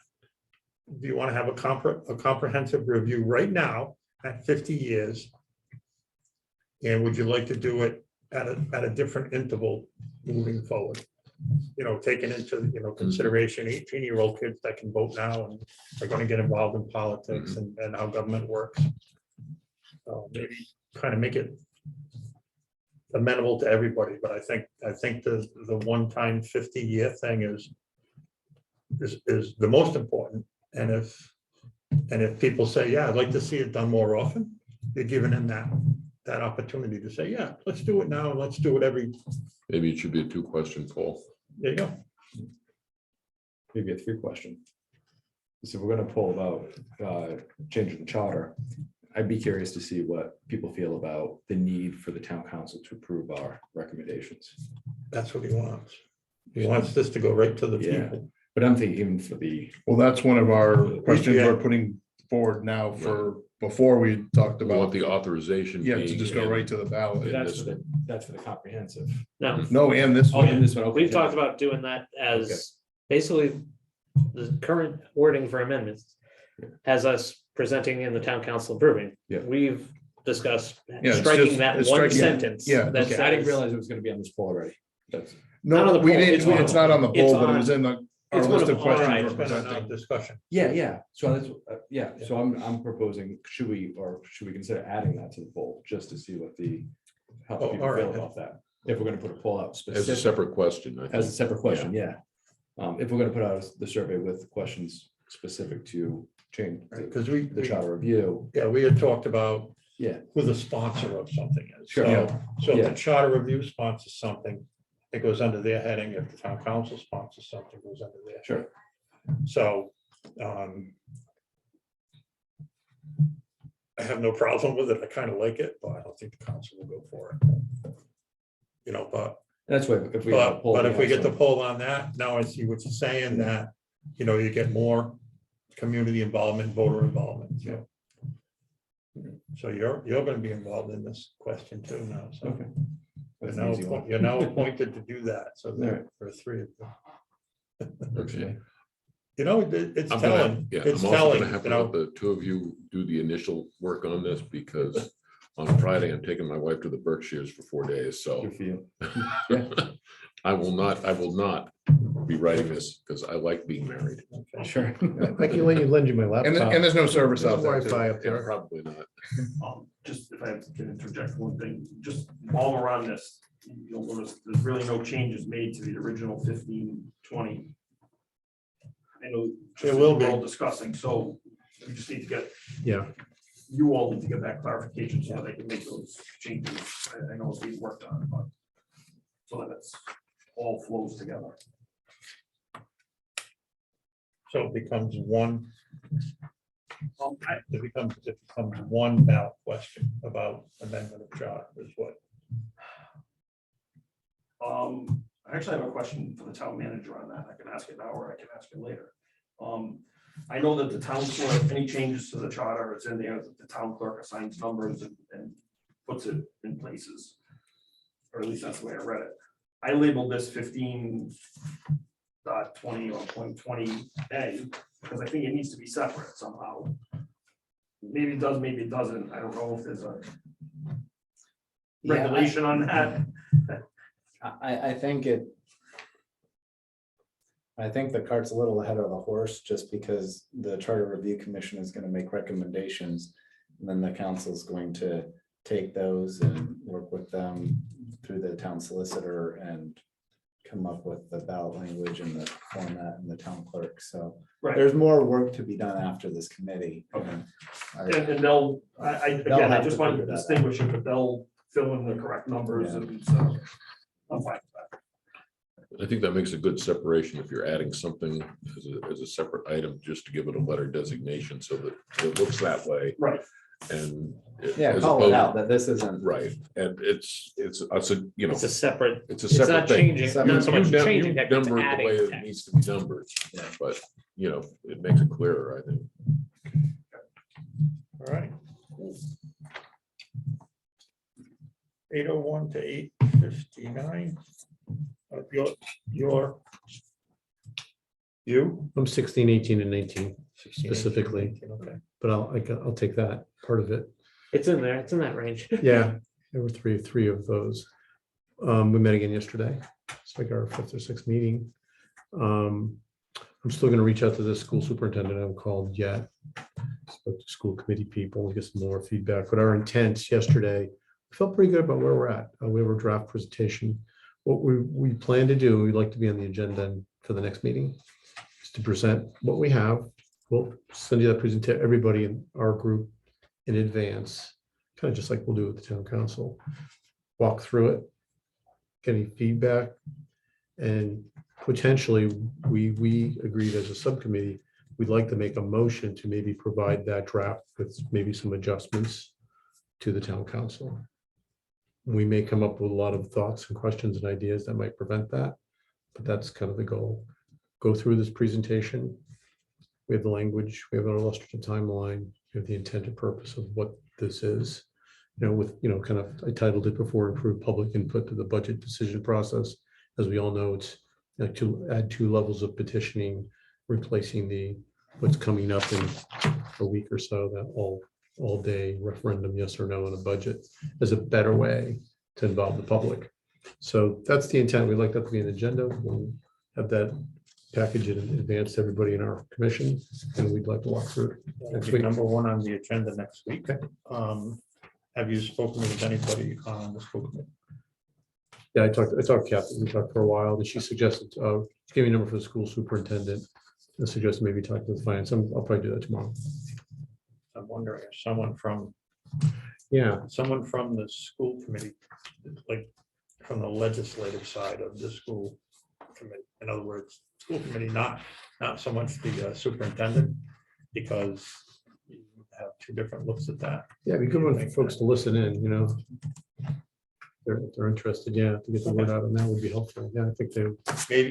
do you want to have a comprehensive review right now at 50 years? And would you like to do it at a different interval moving forward? Taking into, consideration 18-year-old kids that can vote now and are going to get involved in politics and how government works. So maybe kind of make it amenable to everybody, but I think the one-time 50-year thing is the most important. And if people say, yeah, I'd like to see it done more often, you're giving them that opportunity to say, yeah, let's do it now. Let's do it Maybe it should be a 2-question poll. there you go. Maybe a 3-question. So we're gonna pull about changing the charter. I'd be curious to see what people feel about the need for the town council to approve our recommendations. That's what he wants. He wants this to go right to the Yeah. people. But I'm thinking even for the, Well, that's one of our questions Yeah. we're putting forward now for, before we talked We want about, the authorization. yeah, to being just go in- right to the ballot. that's for the comprehensive. No, No, and this Oh, and one, this one, okay. we've talked about doing that as basically the current wording for amendments has us presenting in the town council approving. Yeah. We've discussed it's striking just- that it's one striking- sentence. yeah, that Okay, I didn't says- realize it was gonna be on this poll already. That's, Not on no, the we poll, didn't, it's it's not on the it's poll, but it on- was in our it's one list of of the- questions alright, we're It's been a presenting. discussion. yeah, so that's, so I'm proposing, should we consider adding that to the poll, just to see how Oh, people all feel right. about that? If we're gonna put a poll out As a specific, separate question, I as a think. separate question, yeah. If we're gonna put out the survey with questions specific to change Because the charter review, we had talked about yeah, who the sponsor of something is. Sure. So if Yeah. the charter review sponsors something, it goes under their heading. If the town council sponsors something, it goes under their. sure. So I have no problem with it. I kind of like it, but I don't think the council will go for it. But That's why if we. have a poll, if we have get the some- poll on that, now I see what you're saying, that, you get more community involvement, voter involvement. So you're gonna be involved in this question too now, so. Okay. You're That's now, an easy one. you're now appointed to do that, so there Alright. are 3 of them. Okay. It's I'm telling, gonna, yeah, it's I'm also telling, gonna have you to let know, the two of you do the initial work on this because on Friday, I'm taking my wife to the Berkshires for 4 days, so. Good for you. I will not be writing this because I like being married. Sure. I can lend you my And, laptop. and there's no service out there. Wi-Fi too. up Yeah, there. probably not. Just if I can interject one thing, just all around this, you'll notice there's really no changes made to the original 15-20. I know. There will we're all be. discussing, so we just need to get, Yeah, you all need to get that clarification so they can make those changes. I know it's being worked on, but so that it's all flows together. so it becomes one. It becomes one ballot question about amendment of charter is what. I actually have a question for the town manager on that. I can ask it now or I can ask it later. I know that the town clerk, any changes to the charter, it's in there, that the town clerk assigns numbers and puts it in places. Or at least that's the way I read it. I labeled this 15.20 or 0.20A because I think it needs to be separate somehow. Maybe it does, maybe it doesn't. I don't know if there's a regulation on that. I think the cart's a little ahead of the horse just because the Charter Review Commission is going to make recommendations. And then the council is going to take those and work with them through the town solicitor and come up with the ballot language and the format and the town clerk. So Right. there's more work to be done after this committee. Okay. I- And they'll, again, I have just to wanted to figure that out. distinguish it, but they'll fill in the correct numbers Yeah. and so I'm fine with that. I think that makes a good separation if you're adding something as a separate item, just to give it a letter designation so that it looks that way. Right. And. Yeah, as call it opposed- out that this isn't. Right, and it's a, you know, It's a separate, it's a it's not separate thing. changing, Separate. not so much You num- changing you text, it's number it the way adding it text. needs to be numbered, Yeah. but, you know, it makes it clearer, I think. All right. 8:01 to 8:59. You? I'm 16, 18, and 19, 16, Specifically. 18, okay. but I'll take that part of it. It's in there, it's in that range. Yeah, there were three of those. We met again yesterday. It's like our 5th or 6th meeting. I'm still gonna reach out to the school superintendent. I haven't called yet. Spoke to school committee people, get some more feedback, but our intents yesterday, we felt pretty good about where we're at. We have a draft presentation. What we plan to do, we'd like to be on the agenda for the next meeting, is to present what we have. We'll send you that presentation, everybody in our group in advance, kind of just like we'll do with the town council. Walk through it, get any feedback, and potentially, we agreed as a subcommittee, we'd like to make a motion to maybe provide that draft with maybe some adjustments to the town council. We may come up with a lot of thoughts and questions and ideas that might prevent that, but that's kind of the goal. Go through this presentation. We have the language, we have an illustrative timeline, we have the intended purpose of what this is. Kind of, I titled it before, improve public input to the budget decision process. As we all know, it's like to add 2 levels of petitioning, replacing what's coming up in a week or so, that all day referendum, yes or no on a budget, is a better way to involve the public. So that's the intent. We'd like that to be an agenda. We'll have that package in advance to everybody in our commission, and we'd like to walk through it That'll next be week. number 1 on the agenda next week. Have you spoken with anybody on the school committee? Yeah, I talked to Kathy, we talked for a while, and she suggested, give me a number for the school superintendent, and suggested maybe talk to the finance. I'll probably do that tomorrow. I'm wondering if someone from the school committee, like from the legislative side of the school committee, in other words, school committee, not so much the superintendent, because you have 2 different looks at that. Yeah, it'd be good one for folks to listen in, if they're interested, to get the word out, and that would be helpful. Yeah, I think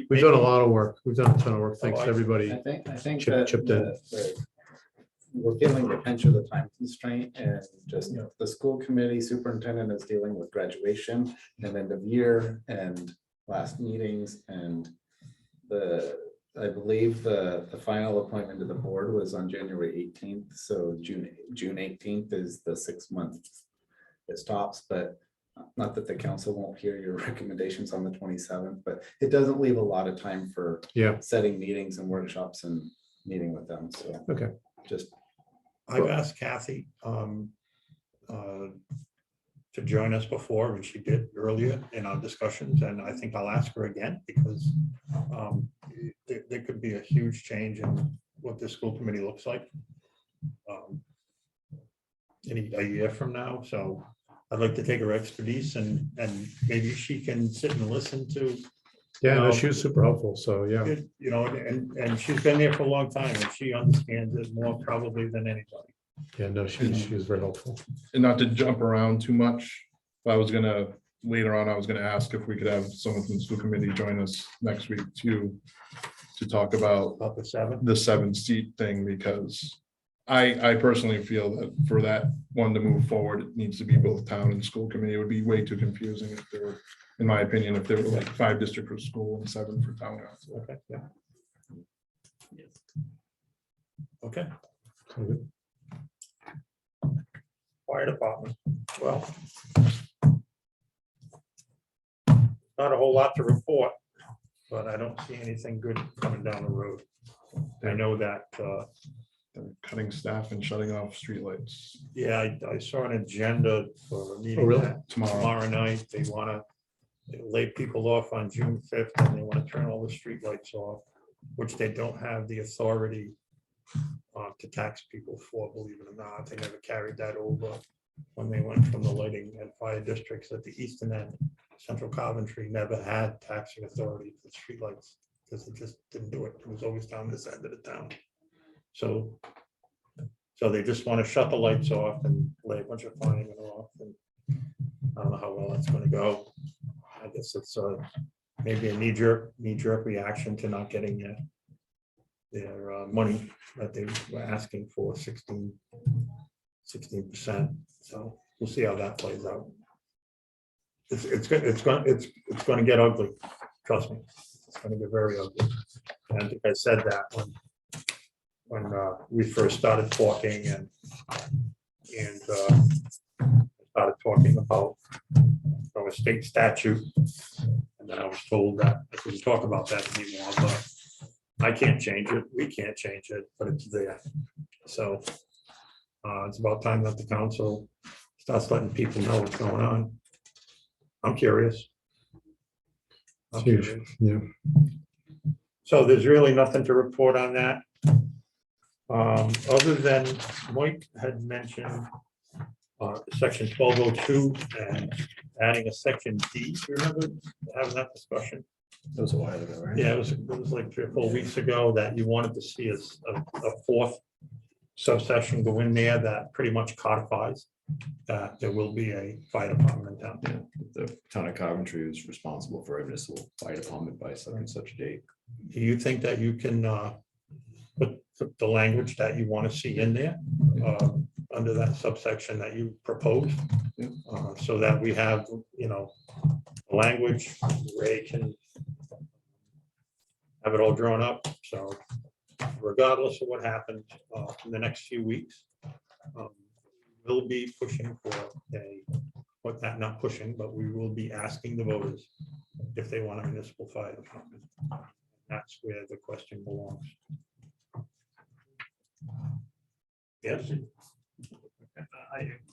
we've done a lot of work. We've done a ton of work. Thanks to everybody. I think Chipped that in. we're feeling the pinch of the time constraint, and just, the school committee superintendent is dealing with graduation and end of year and last meetings, and the I believe the final appointment to the board was on January 18th, so June 18th is the 6 months it stops, but not that the council won't hear your recommendations on the 27th, but it doesn't leave a lot of time for Yeah, setting meetings and workshops and meeting with them, so okay. just, I've asked Kathy to join us before, and she did earlier in our discussions, and I think I'll ask her again, because there could be a huge change in what the school committee looks like in a year from now, so I'd like to take her expertise and maybe she can sit and listen to, Yeah, no, she was super helpful. So yeah, you know, and she's been there for a long time, and she understands it more probably than anybody. yeah, no, she was very helpful. And not to jump around too much, but later on, I was gonna ask if we could have someone from the school committee join us next week to talk about About the 7th. the 7-seat thing, because I personally feel that for that one to move forward, it needs to be both town and school committee. It would be way too confusing if there were, in my opinion, if there were like 5 district for school and 7 for town council. Okay, yeah. Okay, So good. fire department, well. Not a whole lot to report, but I don't see anything good coming down the road. I know that, They're cutting staff and shutting off streetlights yeah, I saw an agenda for a meeting really? tomorrow. night. They want to lay people off on June 5th, and they want to turn all the streetlights off, which they don't have the authority to tax people for, believe it or not. They never carried that over when they went from the lighting and fire districts at the eastern end. Central Coventry never had taxing authority for streetlights because it just didn't do it. It was always down this end of the town. So they just want to shut the lights off and lay a bunch of firemen off. And I don't know how well that's going to go. I guess it's maybe a knee-jerk reaction to not getting their money that they were asking for, 16%. So we'll see how that plays out. It's going to get ugly. Trust me, it's going to get very ugly. And I think I said that when we first started talking and started talking about a state statute. And then I was told that I couldn't talk about that anymore, but I can't change it. We can't change it, but it's there. So it's about time that the council starts letting people know what's going on. I'm curious. It's huge. Yeah. So there's really nothing to report on that. Other than Mike had mentioned section 1202 and adding a section D. Do you remember having that discussion? That was a while ago, right? Yeah, it was like 3 or 4 weeks ago that you wanted to see a 4th subsection go in there that pretty much codifies that there will be a fire department in town. Yeah, the town of Coventry is responsible for a municipal fire department by such and such date. Do you think that you can put the language that you want to see in there under that subsection that you proposed? Yeah. So that we have, language, Ray can have it all drawn up. So regardless of what happens in the next few weeks, we'll be pushing for not pushing, but we will be asking the voters if they want a municipal fire department. That's where the question belongs. Yes,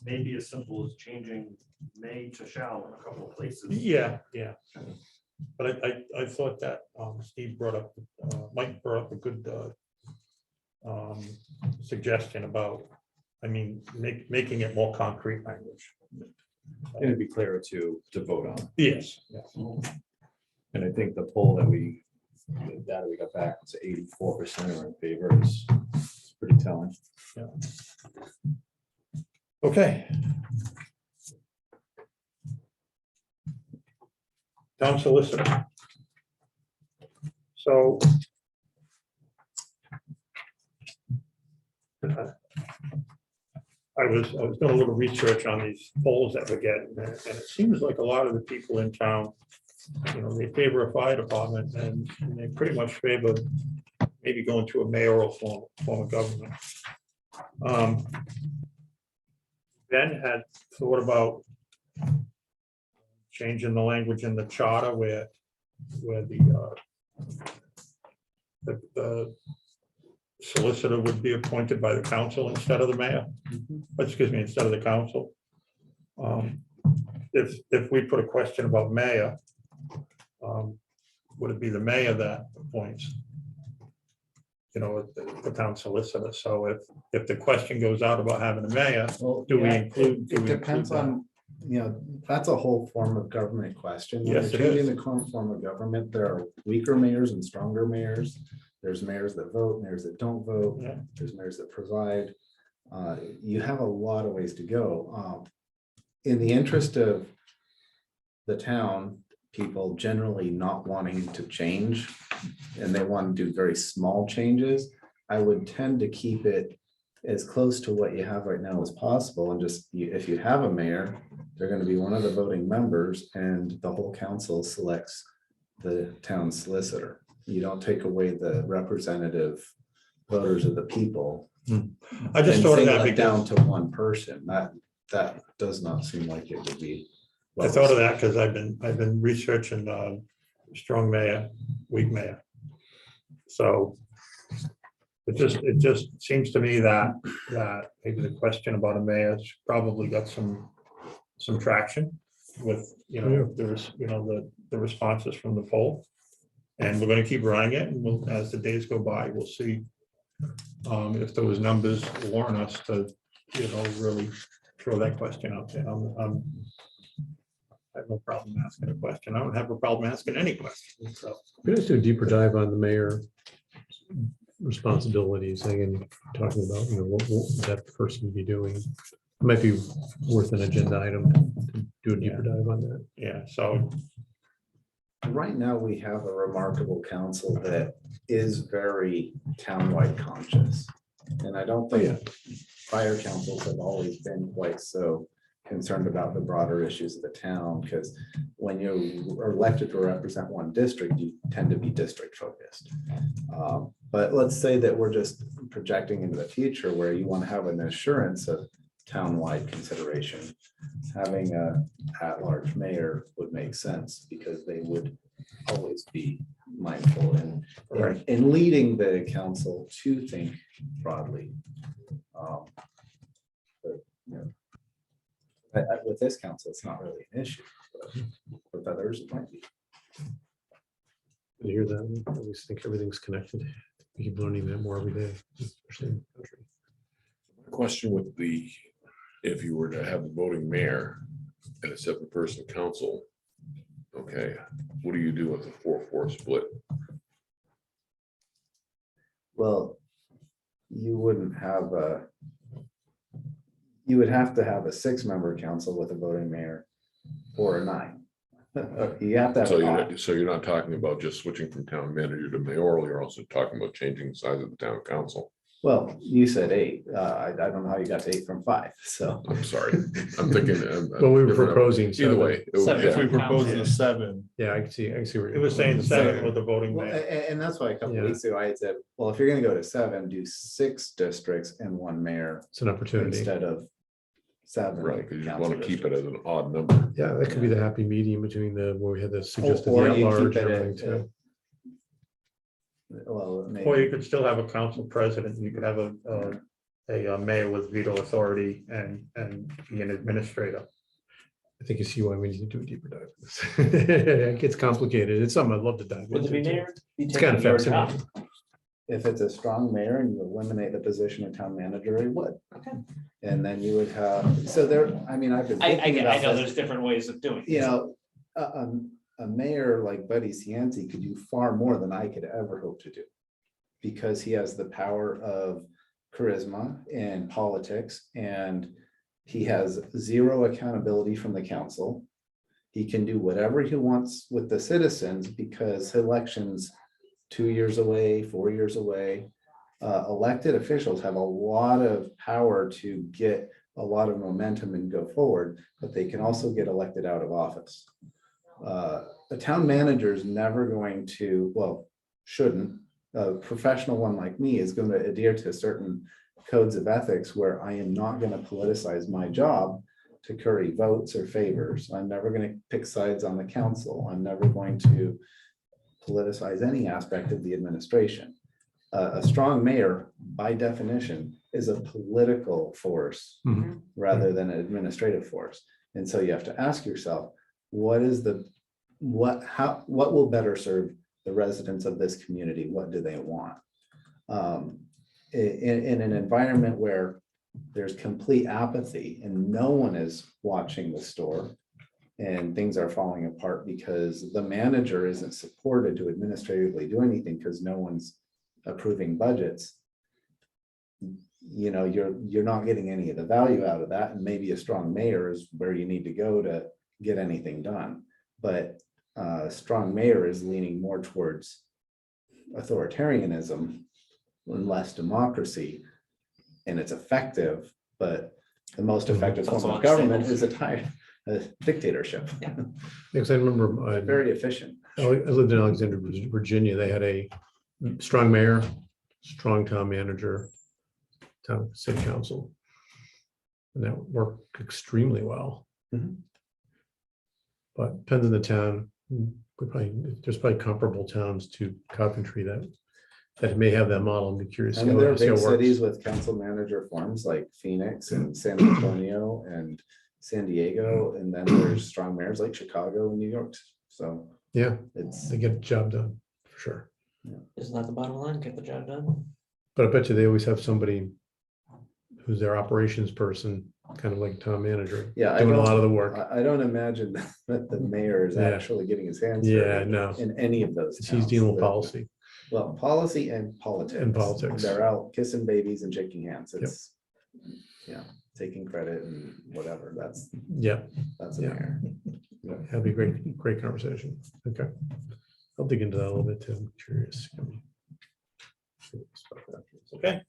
Maybe as simple as changing may to shall in a couple of places. yeah. But I thought that Steve brought up, Mike brought up a good suggestion about, making it more concrete language. And it'd be clearer to vote on. Yes. And I think the poll the data we got back was 84% are in favor. It's pretty telling. Okay. Town solicitor. So. I was doing a little research on these polls that we're getting, and it seems like a lot of the people in town you know, they favor a fire department and they pretty much favor maybe going to a mayoral form of government. Ben had thought about changing the language in the charter where the solicitor would be appointed by the council instead of the mayor, excuse me, instead of the council. If we put a question about mayor, would it be the mayor that appoints? You know, the town solicitor. So if the question goes out about having a mayor, Well, do we yeah, include? do It we depends include that? on, you know, that's a whole form of government question. When Yes, you're it is. changing the current form of government, there are weaker mayors and stronger mayors. There's mayors that vote, mayors that don't vote, Yeah. there's mayors that preside. You have a lot of ways to go. In the interest of the town, people generally not wanting to change, and they want to do very small changes, I would tend to keep it as close to what you have right now as possible. And just, if you have a mayor, they're going to be one of the voting members, and the whole council selects the town solicitor. You don't take away the representative voters of the people. I just and thought of single that it down because to one person. That does not seem like it would be. I thought of that because I've been researching strong mayor, weak mayor. So it just seems to me that maybe the question about a mayor's probably got some traction with, you know, the responses from the poll. And we're going to keep running it, and we'll, as the days go by, we'll see if those numbers warrant us to, you know, really throw that question out there. I have no problem asking a question. I don't have a problem asking any question. So We just do a deeper dive on the mayor responsibilities, and talking about, you know, what that person be doing. It might be worth an agenda item to do a deeper dive on that. yeah, so Right now, we have a remarkable council that is very townwide conscious. And I don't think prior councils have always been quite so concerned about the broader issues of the town, because when you are elected to represent one district, you tend to be district focused. But let's say that we're just projecting into the future where you want to have an assurance of townwide consideration. Having a at-large mayor would make sense, because they would always be mindful in leading the council to think broadly. But, you know, with this council, it's not really an issue, but with others, it might be. You hear that? I always think everything's connected. We keep learning that more every day, especially in the country. Question with if you were to have a voting mayor and a 7-person council, okay, what do you do with a 4-4 split? Well, you wouldn't have you would have to have a 6-member council with a voting mayor or a 9. You have to have. So you're not talking about just switching from town manager to mayoral, you're also talking about changing the size of the town council. Well, you said 8. I don't know how you got to 8 from 5, so. I'm sorry, I'm thinking. Well, we were proposing Either seven. way. If we propose the 7, Yeah, I can see where it was saying 7 Seven. with the voting Well, mayor. and that's why a couple Yeah. weeks ago I had said, well, if you're gonna go to 7, do 6 districts and 1 mayor it's an opportunity. instead of 7. Right, because you council want to keep it districts. as an odd number. Yeah, that could be the happy medium between where we had the suggested Or at you large keep and it everything at, too. well, Or you maybe, could still have a council president. You could have a mayor with veto authority and be an administrator. I think you see why we need to do a deeper dive. It gets complicated. It's something I'd love to dive Would the into. mayor be It's kind of taking your job? fascinating. if it's a strong mayor and you eliminate the position of town manager, he would. Okay. And then you would have, so there, I mean, I've been. I thinking get, I about know this. there's different ways of doing You it. know, a mayor like Buddy Cianci could do far more than I could ever hope to do. Because he has the power of charisma and politics, and he has zero accountability from the council. He can do whatever he wants with the citizens because elections 2 years away, 4 years away. Elected officials have a lot of power to get a lot of momentum and go forward, but they can also get elected out of office. the town manager is never going to, well, shouldn't, a professional one like me is going to adhere to certain codes of ethics where I am not going to politicize my job to curry votes or favors. I'm never going to pick sides on the council. I'm never going to politicize any aspect of the administration. A strong mayor, by definition, is a political force Mhm. rather than an administrative force. And so you have to ask yourself, what will better serve the residents of this community? What do they want? In an environment where there's complete apathy and no one is watching the store and things are falling apart because the manager isn't supported to administratively do anything because no one's approving budgets, you know, you're not getting any of the value out of that. And maybe a strong mayor is where you need to go to get anything done. But a strong mayor is leaning more towards authoritarianism and less democracy. And it's effective, but the most effective form of government is a dictatorship. Because I remember, Very efficient. I lived in Alexandria, Virginia. They had a strong mayor, strong town manager, town city council. And that worked extremely well. Mhm. But depends on the town. There's probably comparable towns to Coventry that may have that model. I'm curious. I mean, there are see how big it works. cities with council manager forms like Phoenix and San Antonio and San Diego, and then there's strong mayors like Chicago and New York. So Yeah, it's, they get the job done, for sure. Isn't that the bottom line? Get the job done. But I bet you they always have somebody who's their operations person, kind of like a town manager, yeah, doing a lot of the work. I don't imagine that the mayor is Yeah. actually getting his hands Yeah, dirty no, in any of those. he's towns. dealing with policy. Well, policy and politics. And politics. They're out kissing babies and shaking hands. It's, taking credit and whatever. That's Yeah, a Yeah. mayor. that'd be great conversation. Okay. I'll dig into that a little bit too. I'm curious. Okay.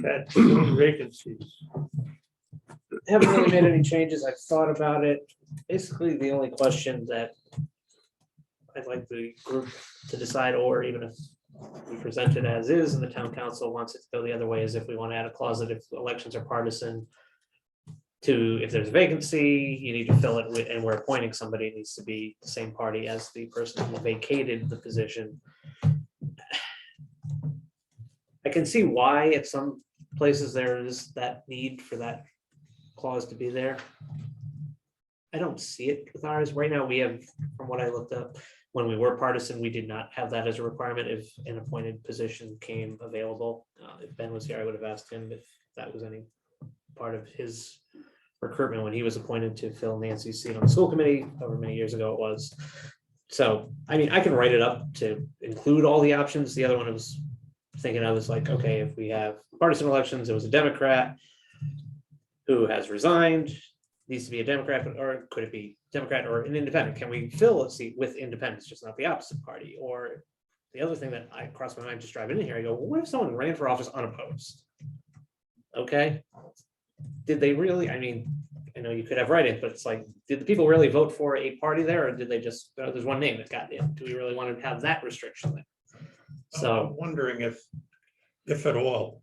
Cat, vacancies. Haven't really made any changes. I've thought about it. Basically, the only question that I'd like the group to decide, or even if we present it as is and the town council wants it to go the other way, is if we want to add a clause that if elections are partisan, to if there's a vacancy, you need to fill it with, and we're appointing somebody, it needs to be the same party as the person who vacated the position. I can see why at some places there is that need for that clause to be there. I don't see it with ours. Right now, we have, from what I looked up, when we were partisan, we did not have that as a requirement if an appointed position came available. If Ben was here, I would have asked him if that was any part of his recruitment when he was appointed to fill Nancy's seat on the school committee, however many years ago it was. So, I mean, I can write it up to include all the options. The other one I was thinking of is like, okay, if we have partisan elections, it was a Democrat who has resigned, needs to be a Democrat, or could it be Democrat or an independent? Can we fill a seat with independents, just not the opposite party? Or the other thing that I crossed my mind just driving in here, I go, well, what if someone ran for office unopposed? Okay, did they really? I mean, I know you could have write-ins, but it's like, did the people really vote for a party there, or did they just, there's one name that got in? Do we really want to have that restriction there? I'm So, wondering if at all,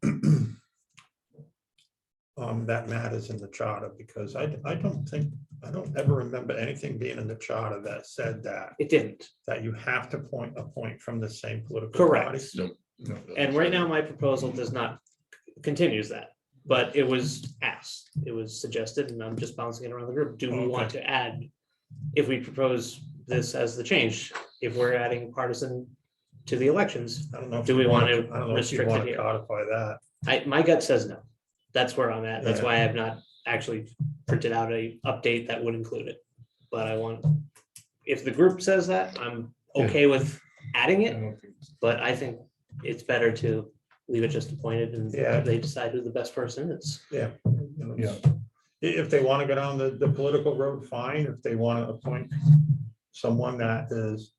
that matters in the charter, because I don't ever remember anything being in the charter that said it didn't. that you have to appoint from the same political Correct. party. No. And right now, my proposal does not, continues that, but it was asked, it was suggested, and I'm just bouncing it around the group. Do we want to add, if we propose this as the change, if we're adding partisan to the elections, I don't know. if do you we want to I don't know if you restrict want it to here? codify that. My gut says no. That's where I'm at. That's Yeah. why I have not actually printed out a update that would include it. But I want, if the group says that, I'm okay with adding I it, don't think but I think it's better to leave it just appointed and Yeah. they decide who the best person is. You know, if they want to go down the political road, fine. If they want to appoint someone that is,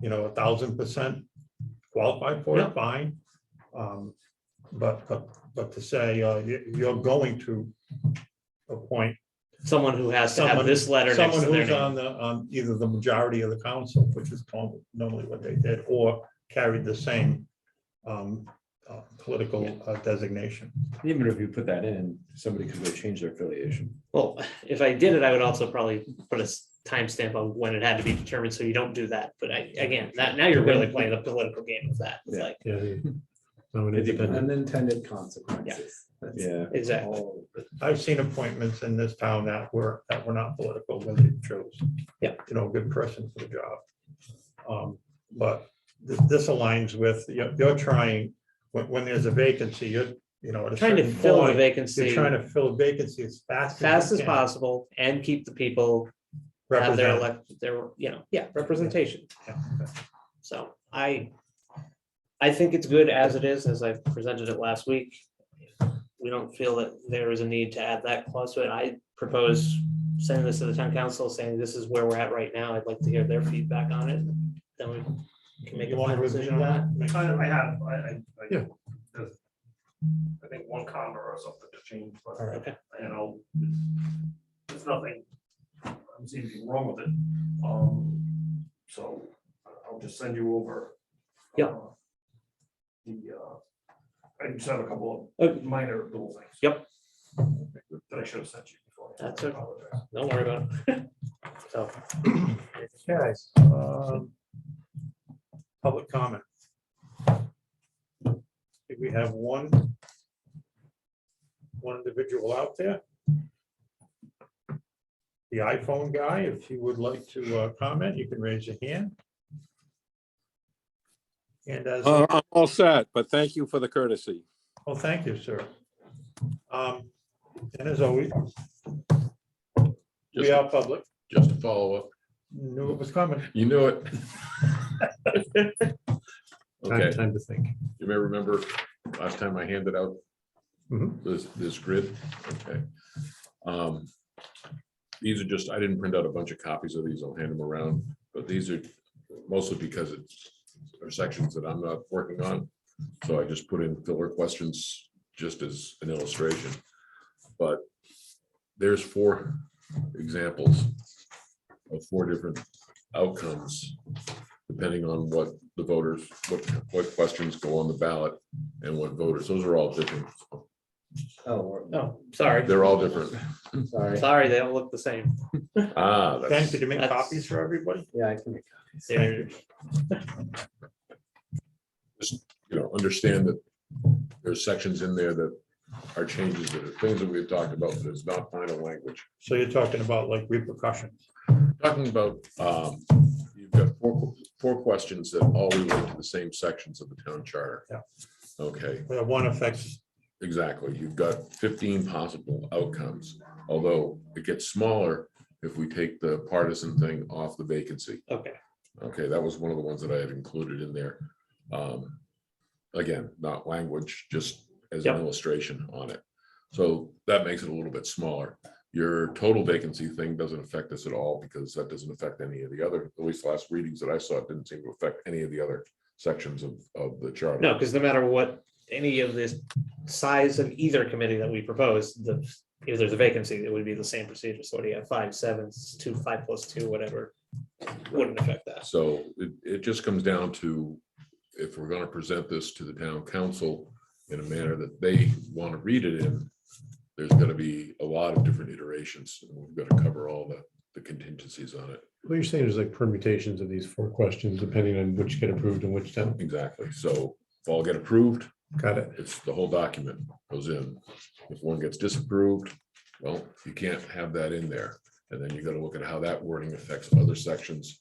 1,000% qualified for Yeah. it, fine. But to say you're going to appoint someone who has to have Someone- this letter next Someone to their who's name. on either the majority of the council, which is normally what they did, or carried the same political designation. Even if you put that in, somebody could go change their affiliation. Well, if I did it, I would also probably put a timestamp on when it had to be determined, so you don't do that. But again, now you're really playing the political game with that. It's Yeah. like, No, an independent. Unintended consequences. That's Yeah. exactly. all. I've seen appointments in this town that were not political when they chose. Yeah. You know, a good person for the job. But this aligns with, you're trying, when there's a vacancy, at a Trying to certain fill the point, vacancy you're trying to fill a vacancy as fast as you can. possible and keep the people have their Represented. representation. Yeah. So I think it's good as it is, as I presented it last week. We don't feel that there is a need to add that clause to it. I propose sending this to the town council, saying this is where we're at right now. I'd like to hear their feedback on it. Then we can make You a want to final review decision on that. that? Make I sure- have, Yeah. there's, I think one comma or something to change, but, All right. Okay. there's nothing, I don't see anything wrong with it. So I'll just send you over. Yeah. I just have a couple Okay. of minor little things. Yep. That I should have sent you before. That's okay. I apologize. Don't worry about it. So, Okay. Public comment. Do we have one individual out there? The iPhone guy, if you would like to comment, you can raise your hand. And as, I'm all set, but thank you for the courtesy. well, thank you, sir. And as always, we are public, Just to follow up, knew it was coming. you knew it. Okay, Time to think. you may remember last time I handed out Mhm. this grid, okay. These are just, I didn't print out a bunch of copies of these, I'll hand them around, but these are mostly because it's are sections that I'm not working on. So I just put in filler questions just as an illustration. But there's 4 examples of 4 different outcomes, depending on what the voters, what questions go on the ballot and what voters, those are all different. oh, sorry. They're all different. Sorry. Sorry, they don't look the same. Ah, Ben, that's, did you make That's- copies for everybody? Yeah, I can make copies. They're- understand that there's sections in there that are changes, that are things that we've talked about, but it's not final language. So you're talking about like repercussions. Talking about, you've got 4 questions that all relate to the same sections of the town charter. Yeah. Okay, Where one affects, exactly. You've got 15 possible outcomes, although it gets smaller if we take the partisan thing off the vacancy. Okay, Okay, that was one of the ones that I had included in there. Again, not language, just as an Yep. illustration on it. So that makes it a little bit smaller. Your total vacancy thing doesn't affect this at all because that doesn't affect any of the other, at least the last readings that I saw, it didn't seem to affect any of the other sections of the charter. no, because no matter what, any of this size of either committee that we propose, if there's a vacancy, it would be the same procedure. So what do you have, 5, 7, 2, 5 plus 2, whatever, wouldn't affect that. So it just comes down to, if we're gonna present this to the town council in a manner that they want to read it in, there's gonna be a lot of different iterations, and we've got to cover all the contingencies on it. What you're saying is like permutations of these 4 questions, depending on which get approved and which don't. Exactly. So if all get approved, Got it. it's the whole document goes in. If one gets disapproved, well, you can't have that in there. And then you got to look at how that wording affects other sections.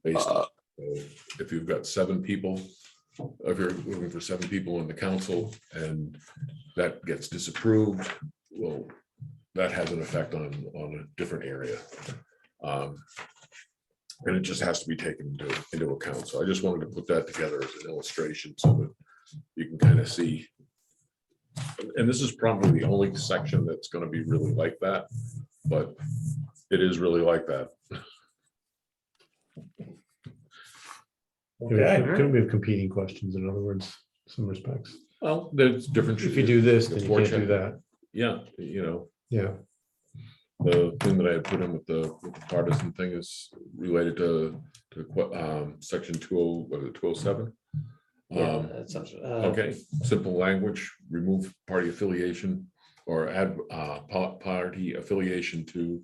Based on, so if you've got 7 people, if you're looking for 7 people in the council and that gets disapproved, well, that has an effect on a different area. And it just has to be taken into account. So I just wanted to put that together as an illustration so that you can kind of see. And this is probably the only section that's going to be really like that, but it is really like that. okay, Couldn't we have competing questions, in other words, some respects? Well, there's different. If you do this, then you can't do that. Yeah, you know, Yeah. the thing that I had put in with the partisan thing is related to section 207. Yeah, that's, Okay, simple language, remove party affiliation or add party affiliation to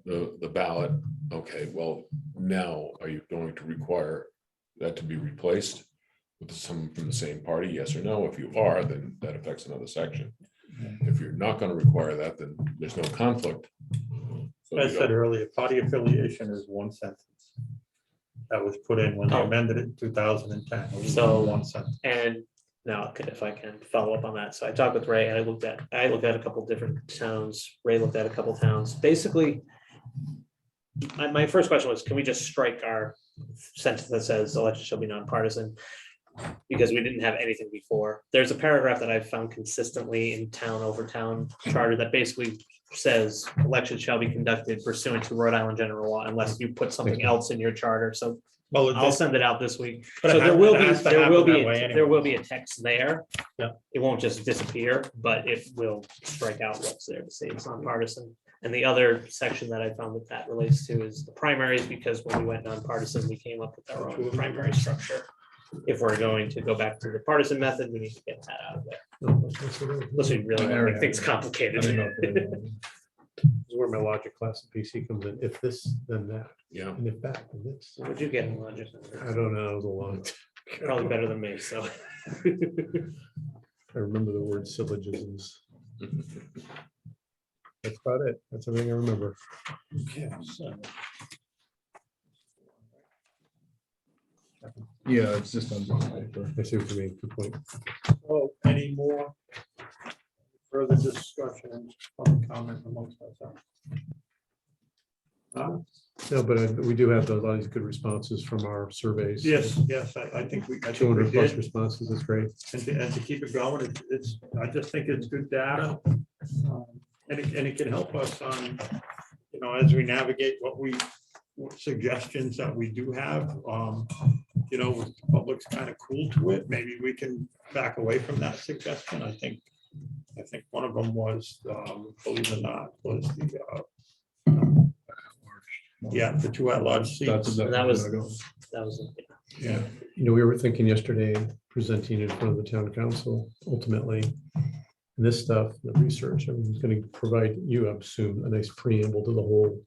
the ballot. Okay, well, now are you going to require that to be replaced with someone from the same party? Yes or no? If you are, then that affects another section. If you're not going to require that, then there's no conflict. So As I you said don't- earlier, party affiliation is one sentence. That was put in when they Oh. amended it in 2010. It was So- one sentence. and now, if I can follow up on that, so I talked with Ray, I looked at a couple different towns, Ray looked at a couple towns, basically. My first question was, can we just strike our sentence that says election shall be nonpartisan? Because we didn't have anything before. There's a paragraph that I've found consistently in town over town charter that basically says elections shall be conducted pursuant to Rhode Island general law unless you put something else in your charter, so Well, I'll send it out this week. But So it there has- will it be, has to there will happen be, that way there will be anyway. a text there. Yeah. It won't just disappear, but it will strike out what's there to say it's nonpartisan. And the other section that I found that relates to is the primaries, because when we went nonpartisan, we came up with our own primary structure. If we're going to go back to the partisan method, we need to get that out of there, unless we really want to make things I complicated. don't know. This is where my logic class in PC comes in. If this, then that, Yeah, and if that, then this. What'd you get in logic? I don't know, it was a long. Probably better than me, so. I remember the word syllogisms. That's about it. That's everything I remember. Okay, so Yeah, it's just on this paper. I see what you mean. Good point. Oh, any more further discussion, public comment amongst ourselves? No, but we do have a lot of these good responses from our surveys. Yes, yes, I think we 200 plus did. responses. That's great. And to keep it going, I just think it's good data. And it can help us on, as we navigate what suggestions that we do have. With the public's kind of cool to it, maybe we can back away from that suggestion. I think one of them was, believe it or not, was the 2 at-large seats. That was, Yeah, We were thinking yesterday, presenting in front of the town council, ultimately, this stuff, the research, everyone's going to provide you, I assume, a nice preamble to the whole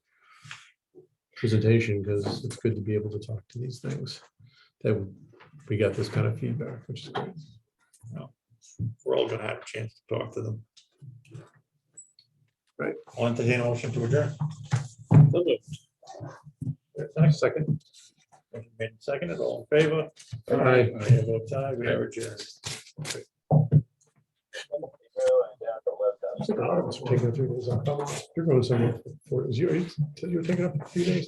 presentation, because it's good to be able to talk to these things. That we got this kind of feedback, which is great. we're all gonna have a chance to talk to them. Right, I'll entertain a motion to adjourn. Second. Motion made and seconded, all in favor? Aye. Chair votes aye, we are adjourned. Taking 3 days off. You're going somewhere for, you're taking up a few days.